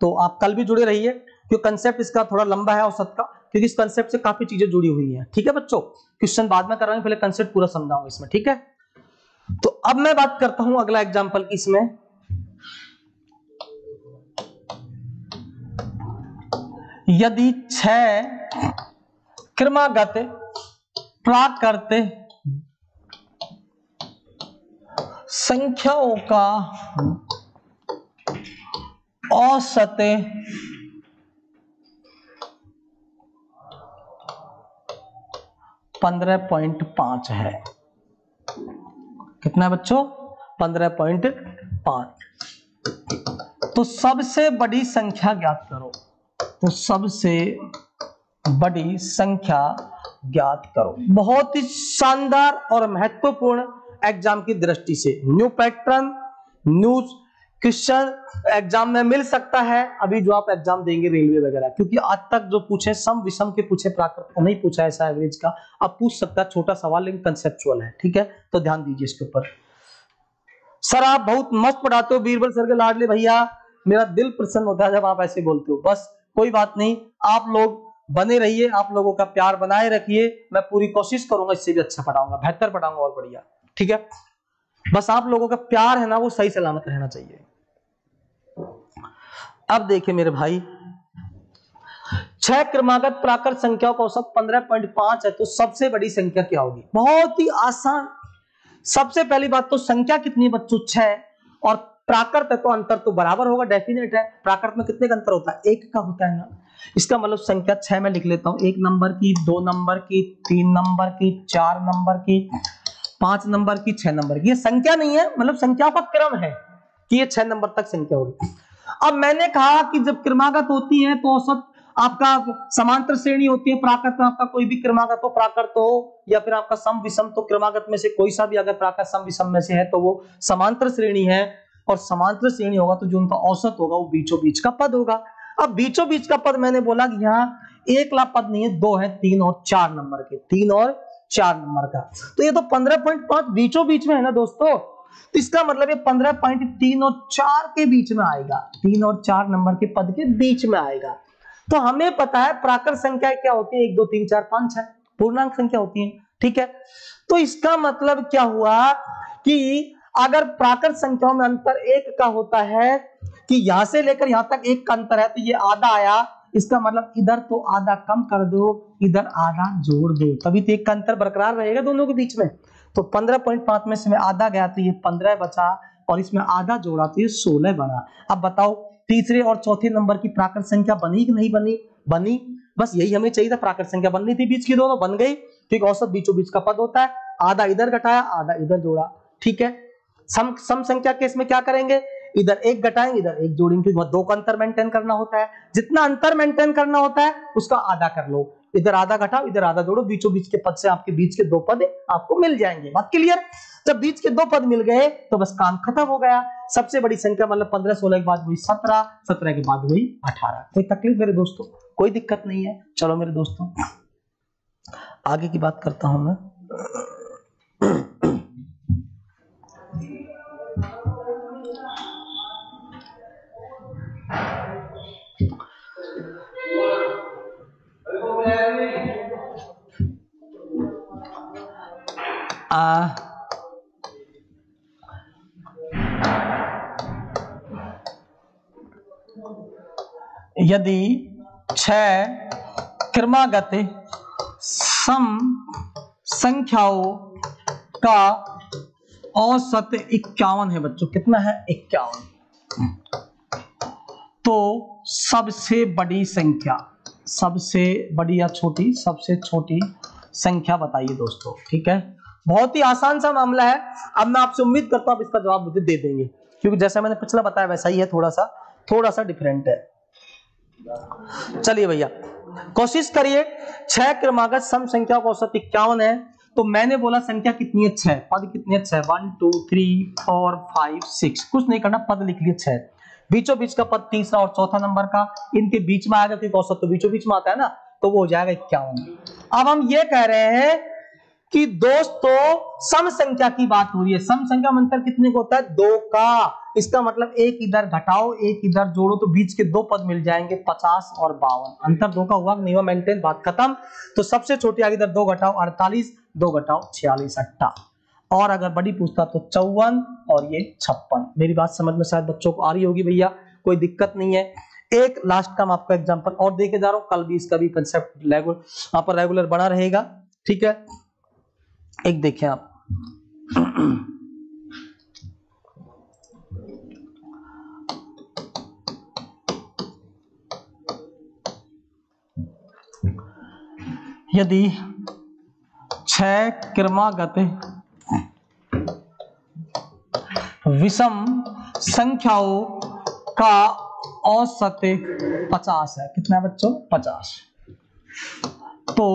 तो आप कल भी जुड़े रहिए, क्योंकि कंसेप्ट इसका थोड़ा लंबा है औसत का, क्योंकि इस कंसेप्ट से काफी चीजें जुड़ी हुई हैं। ठीक है बच्चों, क्वेश्चन बाद में कराएंगे, पहले कंसेप्ट पूरा समझाऊंगा इसमें, ठीक है। तो अब मैं बात करता हूं अगला एग्जाम्पल की। इसमें यदि 6 क्रमागत प्राकृत संख्याओं का औसत 15.5 है। कितना है बच्चों, 15.5। तो सबसे बड़ी संख्या ज्ञात करो, तो सबसे बड़ी संख्या ज्ञात करो। बहुत ही शानदार और महत्वपूर्ण एग्जाम की दृष्टि से, new pattern, new question exam में मिल सकता है, अभी जो आप एग्जाम देंगे रेलवे वगैरह, क्योंकि आज तक जो पूछे सम विषम के पूछे, प्राकृत को नहीं पूछा ऐसा एवरेज का। अब पूछ सकता है, छोटा सवाल लेकिन कंसेप्चुअल है, ठीक है, तो ध्यान दीजिए इसके ऊपर। सर आप बहुत मस्त पढ़ाते हो बीरबल सर के लाडले भैया, मेरा दिल प्रसन्न होता है जब आप ऐसे बोलते हो। बस कोई बात नहीं, आप लोग बने रहिए, आप लोगों का प्यार बनाए रखिए, मैं पूरी कोशिश करूंगा इससे भी अच्छा पढ़ाऊंगा, बेहतर पढ़ाऊंगा और बढ़िया, ठीक है। बस आप लोगों का प्यार है ना, वो सही सलामत रहना चाहिए। अब देखिए मेरे भाई, 6 क्रमागत प्राकृत संख्याओं का औसत 15.5 है, तो सबसे बड़ी संख्या क्या होगी? बहुत ही आसान। सबसे पहली बात तो संख्या कितनी बच्चों? 6, और प्राकृत है तो अंतर तो बराबर होगा, डेफिनेट है। प्राकृत में कितने का अंतर होता है? 1 का होता है ना। इसका मतलब संख्या 6 में लिख लेता हूं, 1 नंबर की, 2 नंबर की, 3 नंबर की, 4 नंबर की, 5 नंबर की, 6 नंबर की। ये संख्या नहीं है, मतलब संख्याओं का क्रम है कि ये 6 नंबर तक संख्या होगी। अब मैंने कहा कि जब क्रमागत होती है तो औसत आपका समांतर श्रेणी होती है। प्राकृत में आपका कोई भी क्रमागत हो, प्राकृत हो या फिर आपका सम विषम, तो क्रमागत में से कोई सा भी अगर प्राकृत सम विषम में से है तो वो समांतर श्रेणी है, और समांतर श्रेणी होगा तो जो उनका औसत होगा वो बीचों बीच का पद होगा। अब बीचों बीच का पद मैंने बोला कि यहाँ 1 ला पद नहीं है, 2 है, 3 और 4 नंबर के, 3 और 4 नंबर का, तो ये तो 15.5 बीचों बीच में है ना दोस्तों। तो इसका मतलब ये 15.3 और 4 के बीच में आएगा, 3 और 4 नंबर के पद के बीच में आएगा। तो हमें पता है प्राकृत संख्या क्या होती है? 1 2 3 4 5 6 पूर्णांक संख्या होती है, ठीक है। तो इसका मतलब क्या हुआ कि अगर प्राकृत संख्याओं में अंतर 1 का होता है, कि यहां से लेकर यहां तक 1 का अंतर है, तो ये आधा आया, इसका मतलब इधर तो आधा कम कर दो, इधर आधा जोड़ दो, तभी तो 1 का अंतर बरकरार रहेगा दोनों के बीच में। तो 15.5 में से में आधा गया तो ये 15 बचा, और इसमें आधा जोड़ा तो ये 16 बना। अब बताओ तीसरे और चौथे नंबर की प्राकृत संख्या बनी कि नहीं बनी? बनी। बस यही हमें चाहिए था, प्राकृत संख्या बननी थी, बीच की दोनों बन गई, क्योंकि औसत बीचों बीच का पद होता है। आधा इधर घटाया, आधा इधर जोड़ा, ठीक है। सम संख्या के इसमें क्या करेंगे? इधर 1 घटाएंगे, इधर 1 जोड़ेंगे, क्योंकि 2 का अंतर मेंटेन करना होता है। जितना अंतर मेंटेन करना होता है उसका आधा कर लो, इधर आधा घटाओ, इधर आधा जोड़ो, बीचों बीच के पद से आपके बीच के 2 पद आपको मिल जाएंगे। बात क्लियर? जब बीच के 2 पद मिल गए तो बस काम खत्म हो गया। सबसे बड़ी संख्या मतलब 15 16 के बाद हुई 17, 17 के बाद हुई 18। कोई तकलीफ मेरे दोस्तों? कोई दिक्कत नहीं है। चलो मेरे दोस्तों आगे की बात करता हूं मैं। यदि 6 क्रमागत सम संख्याओं का औसत 51 है बच्चों, कितना है? 51। तो सबसे बड़ी संख्या, सबसे बड़ी या छोटी, सबसे छोटी संख्या बताइए दोस्तों, ठीक है। बहुत ही आसान सा मामला है। अब मैं आपसे उम्मीद करता हूं आप इसका जवाब मुझे दे देंगे, क्योंकि जैसा मैंने पिछला बताया वैसा ही है, थोड़ा सा डिफरेंट है। चलिए भैया कोशिश करिए। 6 क्रमागत सम संख्या का औसत 51 है, तो मैंने बोला संख्या कितनी है? 6। पद कितने? 6, 1 2 3 4 5 6। कुछ नहीं करना, पद लिख लिए 6। बीचों बीच का पद तीसरा और चौथा नंबर का, इनके बीच में आएगा, क्योंकि औसत तो बीचों बीच में आता है ना, तो वो हो जाएगा 51। अब हम ये कह रहे हैं कि दोस्तों सम संख्या की बात हो रही है। सम संख्या में अंतर कितने को होता है? 2 का। इसका मतलब 1 इधर घटाओ, 1 इधर जोड़ो, तो बीच के 2 पद मिल जाएंगे, 50 और 52। अंतर 2 का हुआ नहीं हुआ मेंटेन, बात खत्म। तो सबसे छोटी आगे इधर 2 घटाओ 48, 2 घटाओ 46 अट्टा, और अगर बड़ी पूछता तो 54 और ये 56। मेरी बात समझ में शायद बच्चों को आ रही होगी भैया, कोई दिक्कत नहीं है। एक लास्ट का मैं आपका एग्जांपल और देके जा रहा हूं, कल भी इसका भी कंसेप्ट यहाँ पर रेगुलर बना रहेगा, ठीक है। एक देखें आप, यदि 6 क्रमागत विषम संख्याओं का औसत 50 है, कितना है बच्चों? 50। तो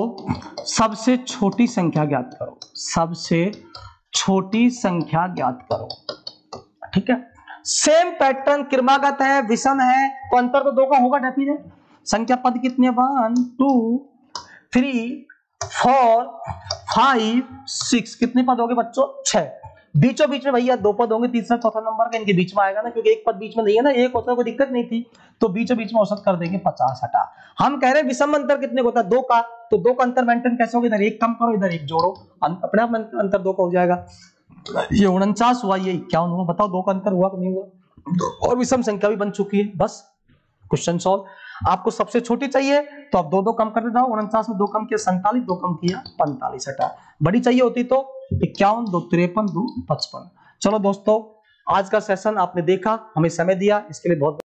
सबसे छोटी संख्या ज्ञात करो, सबसे छोटी संख्या ज्ञात करो, ठीक है। सेम पैटर्न क्रमागत है, विषम है, तो अंतर तो 2 का होगा डेफिनेट। संख्या पद कितनी है? 1 2 3 4 5 6, कितने पद हो गए बच्चों? 6। बीचों बीच में भैया 2 पद होंगे, तीसरा चौथा नंबर का इनके बीच में आएगा ना, क्योंकि एक पद बीच में नहीं है ना, एक होता है कोई दिक्कत नहीं थी, तो बीचों बीच में औसत कर देंगे 50 हटा। हम कह रहे हैं विषम अंतर कितने का होता है? 2 का, तो 2 का अंतर मेंटेन कैसे होगा? इधर 1 कम करो, इधर 1 जोड़ो, अपने आप अंतर 2 का हो जाएगा। ये 49 हुआ, ये 51 हुआ। बताओ 2 का अंतर हुआ कि नहीं हुआ? और विषम संख्या भी बन चुकी है। बस क्वेश्चन सॉल्व। आपको सबसे छोटी चाहिए तो आप 2 2 कम कर देते हो। 49 में 2 कम किया 47, 2 कम किया 45 हटा। बड़ी चाहिए होती तो 51 2 53 2 55। चलो दोस्तों, आज का सेशन आपने देखा, हमें समय दिया, इसके लिए बहुत